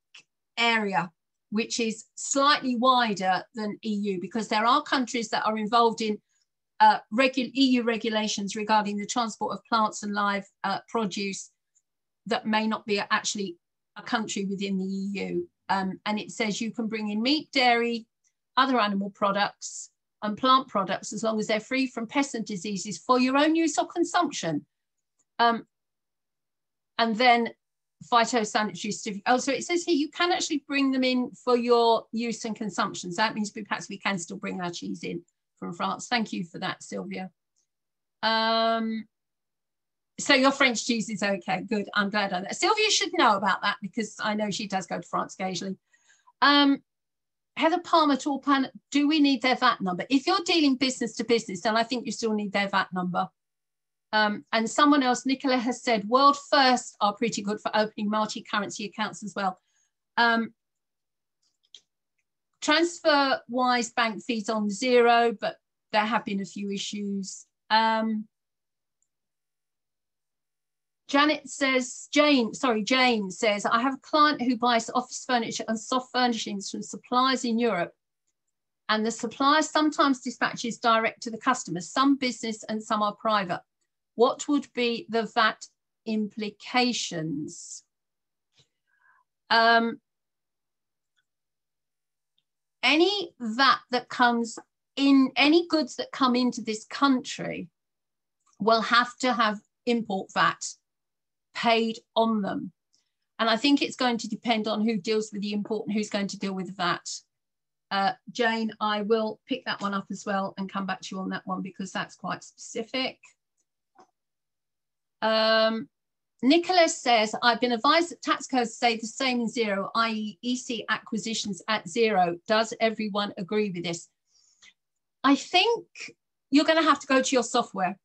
Area, which is slightly wider than EU, because there are countries that are involved in EU regulations regarding the transport of plants and live produce that may not be actually a country within the EU. And it says you can bring in meat, dairy, other animal products and plant products as long as they're free from pests and diseases for your own use or consumption. And then phytosanitary certificate. Oh, so it says here you can actually bring them in for your use and consumption. So that means perhaps we can still bring our cheese in from France. Thank you for that, Sylvia. So your French cheese is okay. Good. I'm glad on that. Sylvia should know about that because I know she does go to France occasionally. Heather Palmer, to all planet, do we need their VAT number? If you're dealing business to business, then I think you still need their VAT number. And someone else, Nicola, has said world first are pretty good for opening multi-currency accounts as well. Transfer-wise bank fees on 0, but there have been a few issues. Jane says, I have a client who buys office furniture and soft furnishings from suppliers in Europe, and the supplier sometimes dispatches direct to the customers, some business and some are private. What would be the VAT implications? Any VAT that comes in, any goods that come into this country will have to have import VAT paid on them. And I think it's going to depend on who deals with the import and who's going to deal with the VAT. Jane, I will pick that one up as well and come back to you on that one because that's quite specific. Nicholas says, I've been advised that tax codes say the same in 0, i.e. EC acquisitions at 0. Does everyone agree with this? I think you're going to have to go to your software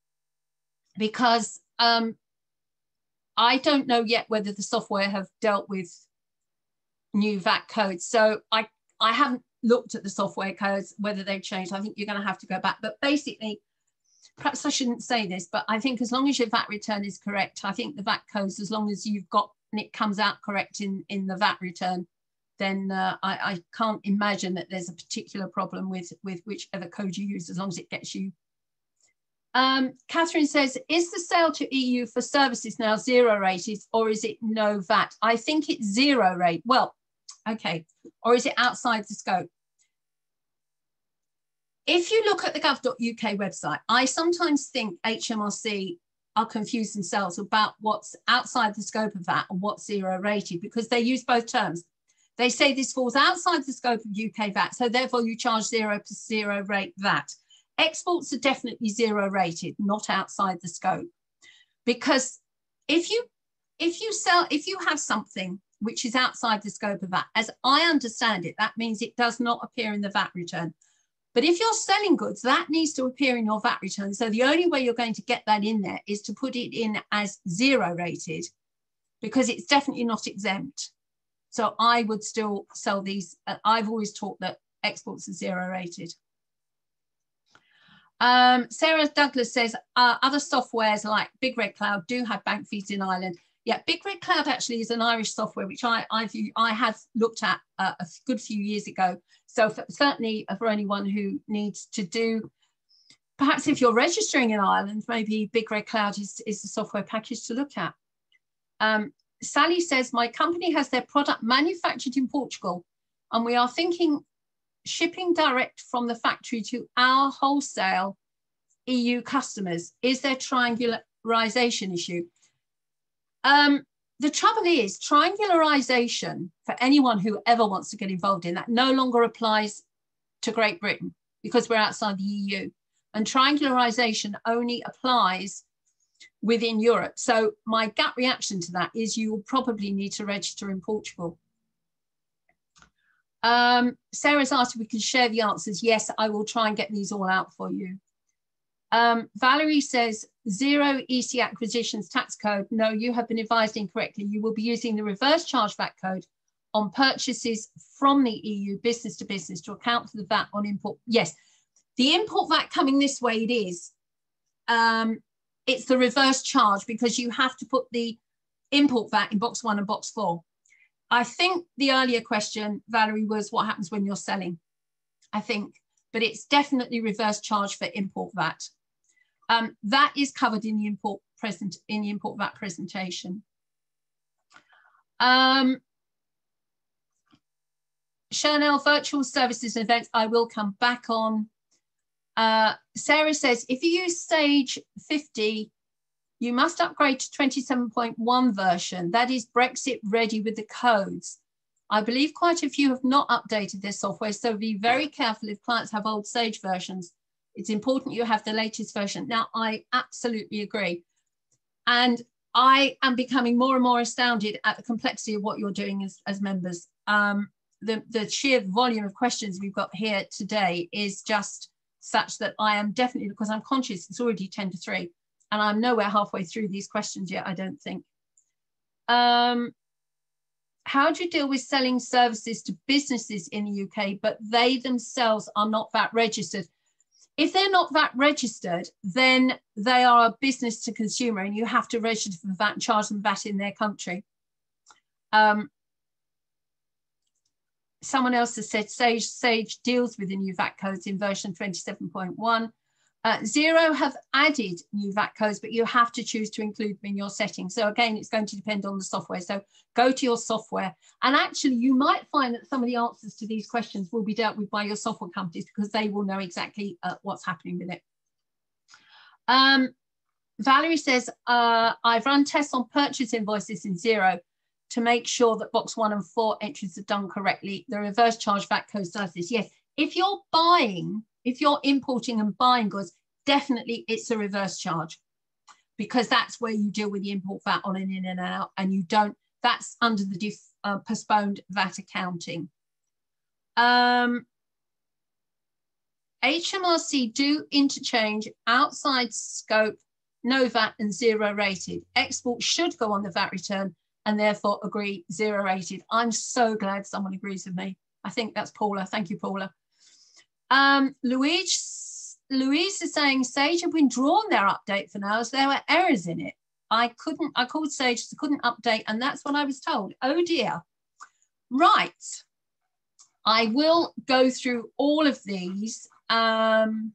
because I don't know yet whether the software have dealt with new VAT codes. So I haven't looked at the software codes, whether they've changed. I think you're going to have to go back. But basically, perhaps I shouldn't say this, but I think as long as your VAT return is correct, I think the VAT codes, as long as you've got, and it comes out correct in the VAT return, then I can't imagine that there's a particular problem with whichever code you use, as long as it gets you. Catherine says, is the sale to EU for services now 0 rated or is it no VAT? I think it's 0 rate. Well, okay. Or is it outside the scope? If you look at the gov.uk website, I sometimes think HMRC are confused themselves about what's outside the scope of VAT and what's 0 rated because they use both terms. They say this falls outside the scope of UK VAT, so therefore you charge 0% rate VAT. Exports are definitely 0 rated, not outside the scope. Because if you have something which is outside the scope of VAT, as I understand it, that means it does not appear in the VAT return. But if you're selling goods, that needs to appear in your VAT return. So the only way you're going to get that in there is to put it in as 0 rated. because it's definitely not exempt. So I would still sell these. I've always taught that exports are zero rated. Sarah Douglas says, other softwares like Big Red Cloud do have bank fees in Ireland. Yeah, Big Red Cloud actually is an Irish software, which I have looked at a good few years ago. So certainly for anyone who needs to do, perhaps if you're registering in Ireland, maybe Big Red Cloud is the software package to look at. Sally says, my company has their product manufactured in Portugal, and we are thinking shipping direct from the factory to our wholesale EU customers. Is there triangularization issue? The trouble is, triangularization, for anyone who ever wants to get involved in that, no longer applies to Great Britain because we're outside the EU. And triangularization only applies within Europe. So my gut reaction to that is you will probably need to register in Portugal. Sarah's asked if we can share the answers. Yes, I will try and get these all out for you. Valerie says, zero EC acquisitions tax code. No, you have been advised incorrectly. You will be using the reverse charge VAT code on purchases from the EU business to business to account for the VAT on import. Yes, the import VAT coming this way it is. It's the reverse charge because you have to put the import VAT in box 1 and box 4. I think the earlier question, Valerie, was what happens when you're selling, I think, but it's definitely reverse charge for import VAT. That is covered in the import VAT presentation. Chanel, virtual services and events, I will come back on. Sarah says, if you use Sage 50, you must upgrade to 27.1 version. That is Brexit ready with the codes. I believe quite a few have not updated their software, so be very careful if clients have old Sage versions. It's important you have the latest version. Now, I absolutely agree. And I am becoming more and more astounded at the complexity of what you're doing as members. The sheer volume of questions we've got here today is just such that I am definitely, because I'm conscious it's already 10 to 3, and I'm nowhere halfway through these questions yet, I don't think. How do you deal with selling services to businesses in the UK, but they themselves are not VAT registered? If they're not VAT registered, then they are a business to consumer and you have to register for VAT and charge them VAT in their country. Someone else has said Sage deals with the new VAT codes in version 27.1. Xero have added new VAT codes, but you have to choose to include them in your settings. So again, it's going to depend on the software. So go to your software. And actually, you might find that some of the answers to these questions will be dealt with by your software companies because they will know exactly what's happening with it. Valerie says, I've run tests on purchase invoices in Xero to make sure that box 1 and 4 entries are done correctly. The reverse charge VAT code does this. Yes, if you're buying, if you're importing and buying goods, definitely it's a reverse charge because that's where you deal with the import VAT on and in and out, and you don't, that's under the postponed VAT accounting. HMRC do interchange outside scope, no VAT and zero rated. Export should go on the VAT return and therefore agree zero rated. I'm so glad someone agrees with me. I think that's Paula. Thank you, Paula. Louise is saying Sage have withdrawn their update for now as there were errors in it. I called Sage, couldn't update, and that's what I was told. Oh dear. Right. I will go through all of these. Kirsty,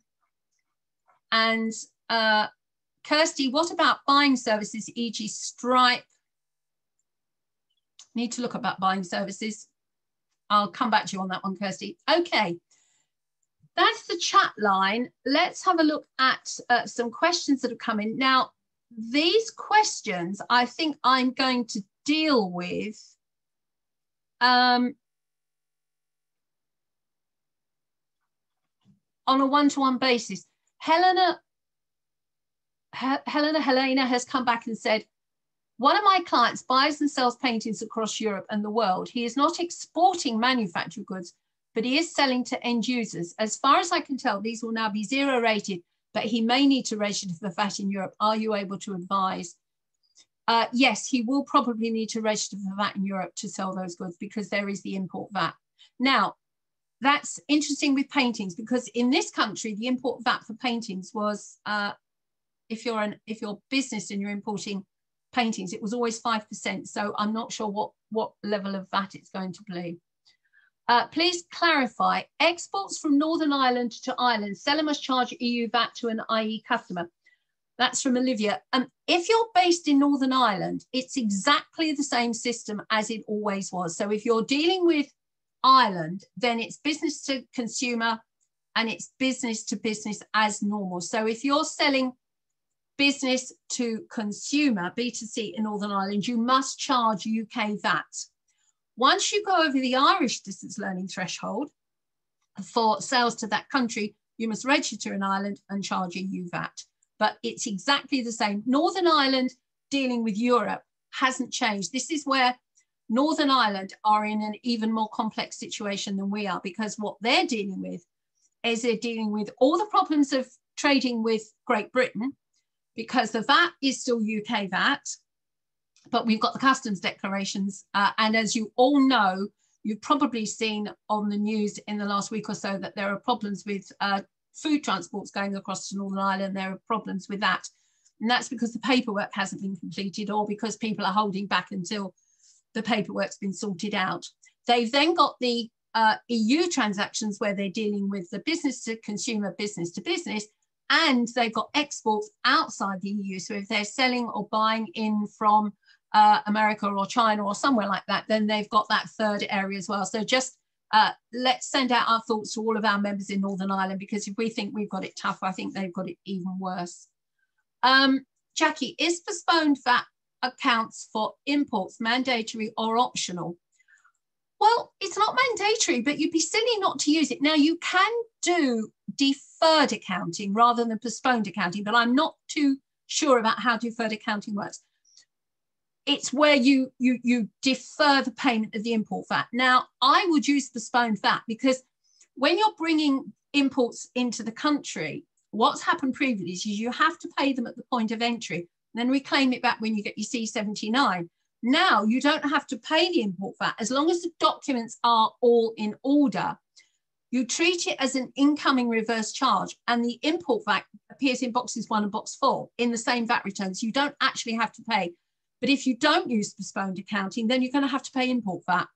what about buying services, e.g. Stripe? Need to look about buying services. I'll come back to you on that one, Kirsty. Okay. That's the chat line. Let's have a look at some questions that have come in. Now, these questions I think I'm going to deal with on a one-to-one basis. Helena has come back and said, one of my clients buys and sells paintings across Europe and the world. He is not exporting manufactured goods, but he is selling to end users. As far as I can tell, these will now be zero rated, but he may need to register for VAT in Europe. Are you able to advise? yes, he will probably need to register for VAT in Europe to sell those goods because there is the import VAT. Now, that's interesting with paintings because in this country, the import VAT for paintings was, if you're business and you're importing paintings, it was always 5%. So I'm not sure what level of VAT it's going to be. Please clarify, exports from Northern Ireland to Ireland, seller must charge EU VAT to an IE customer. That's from Olivia. If you're based in Northern Ireland, it's exactly the same system as it always was. So if you're dealing with Ireland, then it's business to consumer and it's business to business as normal. So if you're selling business to consumer, B2C in Northern Ireland, you must charge UK VAT. Once you go over the Irish distance learning threshold for sales to that country, you must register in Ireland and charge EU VAT. But it's exactly the same. Northern Ireland dealing with Europe hasn't changed. This is where Northern Ireland are in an even more complex situation than we are, because what they're dealing with is they're dealing with all the problems of trading with Great Britain, because the VAT is still UK VAT, but we've got the customs declarations. And as you all know, you've probably seen on the news in the last week or so that there are problems with food transports going across to Northern Ireland. There are problems with that. And that's because the paperwork hasn't been completed or because people are holding back until the paperwork's been sorted out. They've then got the EU transactions where they're dealing with the business to consumer, business to business, and they've got exports outside the EU. So if they're selling or buying in from America or China or somewhere like that, then they've got that third area as well. So just let's send out our thoughts to all of our members in Northern Ireland, because if we think we've got it tough, I think they've got it even worse. Jackie, is postponed VAT accounts for imports mandatory or optional? Well, it's not mandatory, but you'd be silly not to use it. Now, you can do deferred accounting rather than postponed accounting, but I'm not too sure about how deferred accounting works. It's where you defer the payment of the import VAT. Now, I would use postponed VAT because when you're bringing imports into the country, what's happened previously is you have to pay them at the point of entry, then reclaim it back when you get your C79. Now you don't have to pay the import VAT as long as the documents are all in order. You treat it as an incoming reverse charge, and the import VAT appears in boxes 1 and box 4 in the same VAT returns. You don't actually have to pay. But if you don't use postponed accounting, then you're going to have to pay import VAT.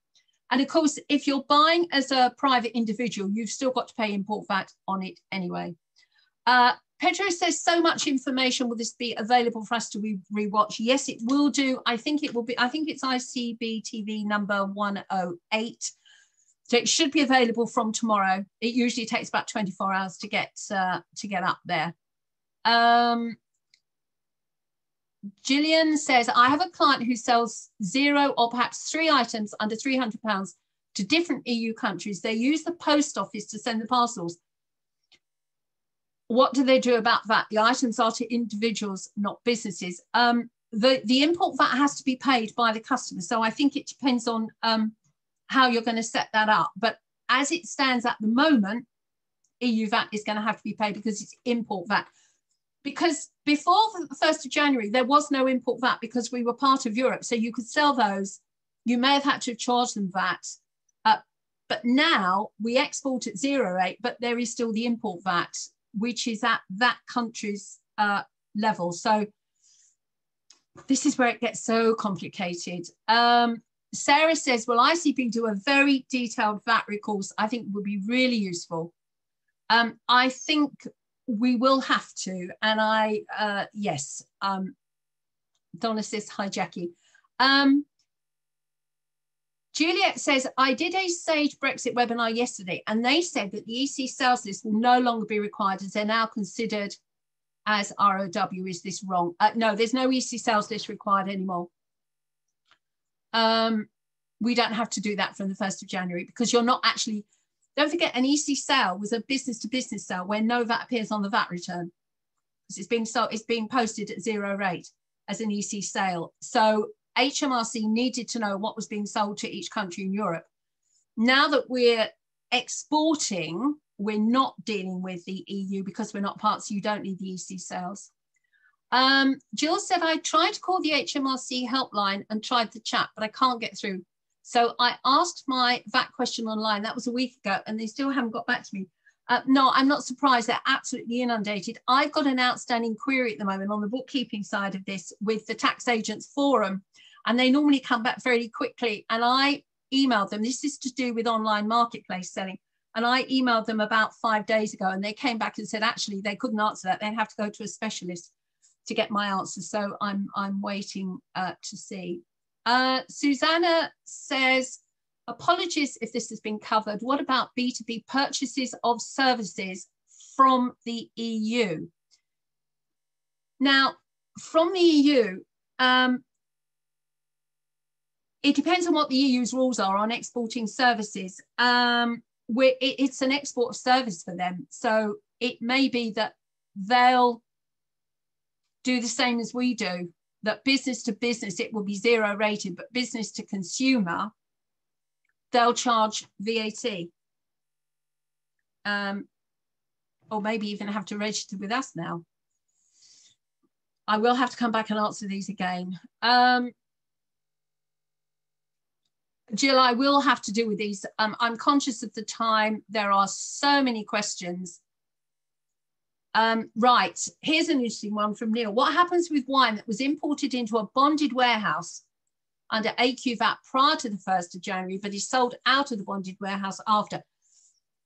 And of course, if you're buying as a private individual, you've still got to pay import VAT on it anyway. Pedro says, so much information, will this be available for us to rewatch? Yes, it will do. I think it will be. I think it's ICB TV number 108. So it should be available from tomorrow. It usually takes about 24 hours to get up there. Gillian says, I have a client who sells 0 or perhaps 3 items under £300 to different EU countries. They use the post office to send the parcels. What do they do about that? The items are to individuals, not businesses. The import VAT has to be paid by the customer. So I think it depends on how you're going to set that up. But as it stands at the moment, EU VAT is going to have to be paid because it's import VAT. Because before the 1st of January, there was no import VAT because we were part of Europe. So you could sell those. You may have had to charge them VAT. But now we export at 0 rate, but there is still the import VAT, which is at that country's level. So this is where it gets so complicated. Sarah says, well, ICB do a very detailed VAT recourse. I think would be really useful. I think we will have to. And yes, Donna says, hi, Jackie. Juliet says, I did a Sage Brexit webinar yesterday, and they said that the EC sales list will no longer be required as they're now considered as ROW. Is this wrong? No, there's no EC sales list required anymore. We don't have to do that from the 1st of January because you're not actually, don't forget, an EC sale was a business to business sale where no VAT appears on the VAT return. Because it's being posted at 0 rate as an EC sale. So HMRC needed to know what was being sold to each country in Europe. Now that we're exporting, we're not dealing with the EU because we're not part, so you don't need the EC sales. Jill said, I tried to call the HMRC helpline and tried the chat, but I can't get through. So I asked my VAT question online. That was a week ago, and they still haven't got back to me. No, I'm not surprised. They're absolutely inundated. I've got an outstanding query at the moment on the bookkeeping side of this with the Tax Agents Forum, and they normally come back very quickly. And I emailed them. This is to do with online marketplace selling. And I emailed them about 5 days ago, and they came back and said, actually, they couldn't answer that. They'd have to go to a specialist to get my answer. So I'm waiting to see. Susanna says, apologies if this has been covered. What about B2B purchases of services from the EU? Now, from the EU, it depends on what the EU's rules are on exporting services. It's an export of service for them. So it may be that they'll do the same as we do, that business to business, it will be zero rated, but business to consumer, they'll charge VAT. Or maybe even have to register with us now. I will have to come back and answer these again. Jill, I will have to deal with these. I'm conscious of the time. There are so many questions. Right, here's an interesting one from Neil. What happens with wine that was imported into a bonded warehouse under AQ VAT prior to the 1st of January, but is sold out of the bonded warehouse after?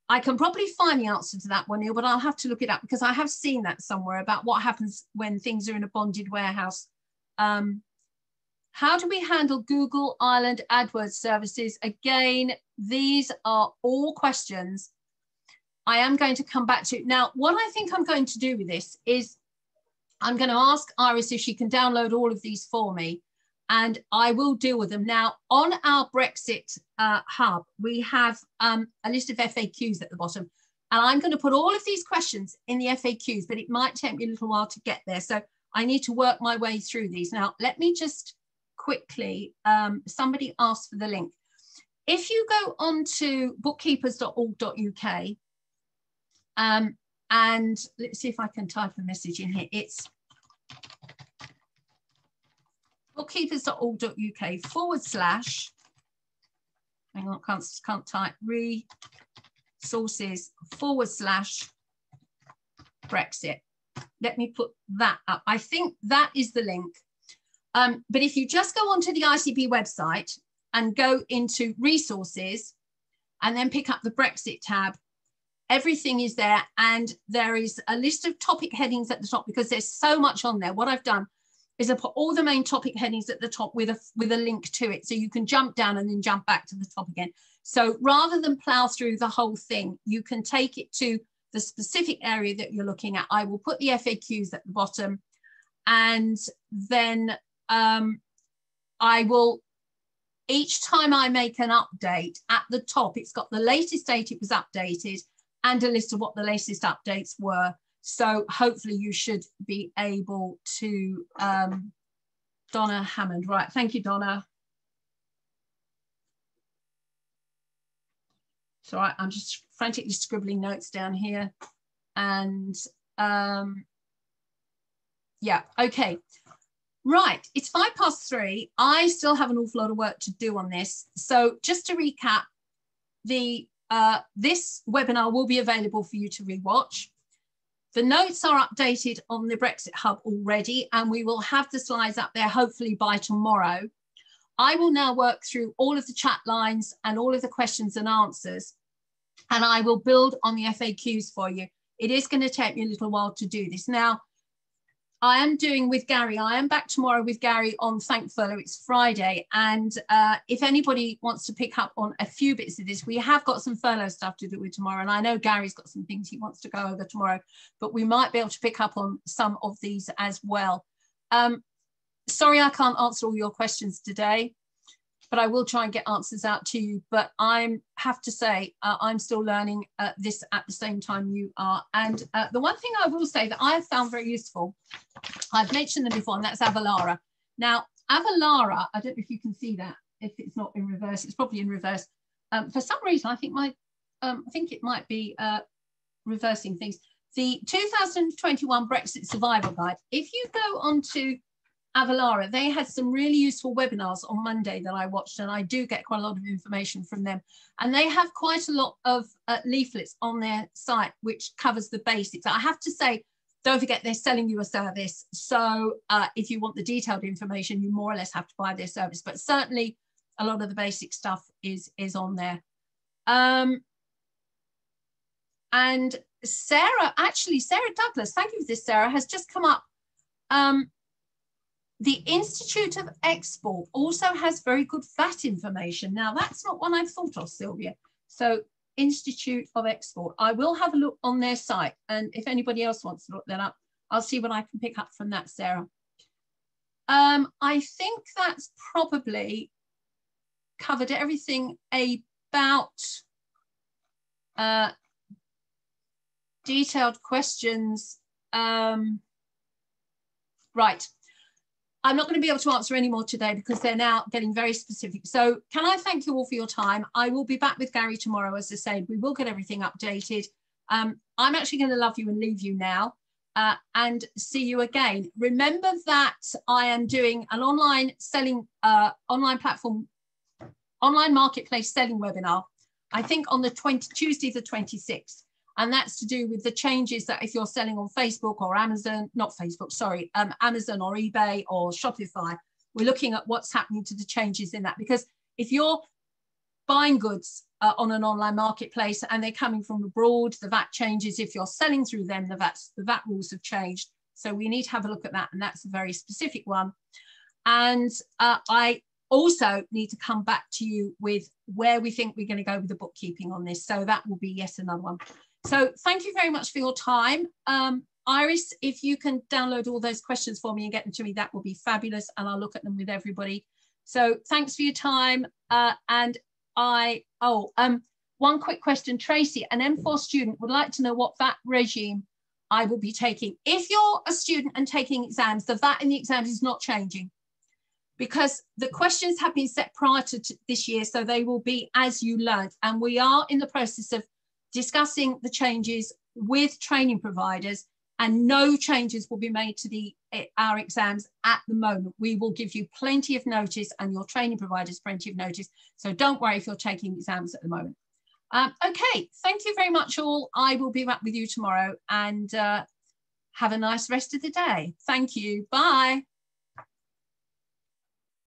I can probably find the answer to that one, Neil, but I'll have to look it up because I have seen that somewhere about what happens when things are in a bonded warehouse. How do we handle Google Ireland AdWords services? Again, these are all questions I am going to come back to. Now, what I think I'm going to do with this is I'm going to ask Iris if she can download all of these for me, and I will deal with them. Now, on our Brexit hub, we have a list of FAQs at the bottom, and I'm going to put all of these questions in the FAQs, but it might take me a little while to get there. So I need to work my way through these. Now, let me just quickly, somebody asked for the link. If you go on to bookkeepers.org.uk, and let's see if I can type a message in here. It's bookkeepers.org.uk / hang on, can't type, resources / Brexit. Let me put that up. I think that is the link. But if you just go onto the ICB website and go into resources and then pick up the Brexit tab, everything is there, and there is a list of topic headings at the top because there's so much on there. What I've done is I put all the main topic headings at the top with a link to it, so you can jump down and then jump back to the top again. So rather than plow through the whole thing, you can take it to the specific area that you're looking at. I will put the FAQs at the bottom, and then I will, each time I make an update at the top, it's got the latest date it was updated and a list of what the latest updates were. So hopefully you should be able to, Donna Hammond, right, thank you, Donna. So I'm just frantically scribbling notes down here, and yeah, okay. Right, it's 3:05. I still have an awful lot of work to do on this. So just to recap, this webinar will be available for you to rewatch. The notes are updated on the Brexit Hub already, and we will have the slides up there hopefully by tomorrow. I will now work through all of the chat lines and all of the questions and answers, and I will build on the FAQs for you. It is going to take me a little while to do this. Now, I am doing with Gary. I am back tomorrow with Gary on Thankfully. It's Friday. And if anybody wants to pick up on a few bits of this, we have got some furlough stuff to do with tomorrow. And I know Gary's got some things he wants to go over tomorrow, but we might be able to pick up on some of these as well. Sorry, I can't answer all your questions today, but I will try and get answers out to you. But I have to say, I'm still learning this at the same time you are. And the one thing I will say that I have found very useful, I've mentioned them before, and that's Avalara. Now, Avalara, I don't know if you can see that, if it's not in reverse, it's probably in reverse. For some reason, I think it might be reversing things. the 2021 Brexit Survival Guide. If you go onto Avalara, they had some really useful webinars on Monday that I watched, and I do get quite a lot of information from them. And they have quite a lot of leaflets on their site, which covers the basics. I have to say, don't forget, they're selling you a service. So if you want the detailed information, you more or less have to buy their service. But certainly a lot of the basic stuff is on there. And Sarah Douglas, thank you for this, Sarah, has just come up. The Institute of Export also has very good VAT information. Now, that's not one I've thought of, Sylvia. So Institute of Export, I will have a look on their site. And if anybody else wants to look that up, I'll see what I can pick up from that, Sarah. I think that's probably covered everything about detailed questions. Right. I'm not going to be able to answer any more today because they're now getting very specific. So can I thank you all for your time? I will be back with Gary tomorrow, as I said. We will get everything updated. I'm actually going to love you and leave you now and see you again. Remember that I am doing an online selling, online marketplace selling webinar, I think on the Tuesday the 26th. And that's to do with the changes that if you're selling on Facebook or Amazon, not Facebook, sorry, Amazon or eBay or Shopify, we're looking at what's happening to the changes in that. Because if you're buying goods on an online marketplace and they're coming from abroad, the VAT changes. If you're selling through them, the VAT rules have changed. So we need to have a look at that. And that's a very specific one. And I also need to come back to you with where we think we're going to go with the bookkeeping on this. So that will be yet another one. So thank you very much for your time. Iris, if you can download all those questions for me and get them to me, that will be fabulous. And I'll look at them with everybody. So thanks for your time. One quick question, Tracy, an M4 student would like to know what VAT regime I will be taking. If you're a student and taking exams, the VAT in the exams is not changing because the questions have been set prior to this year. So they will be as you learned. And we are in the process of discussing the changes with training providers, and no changes will be made to our exams at the moment. We will give you plenty of notice and your training providers plenty of notice. So don't worry if you're taking exams at the moment. Okay, thank you very much all. I will be back with you tomorrow and have a nice rest of the day. Thank you. Bye.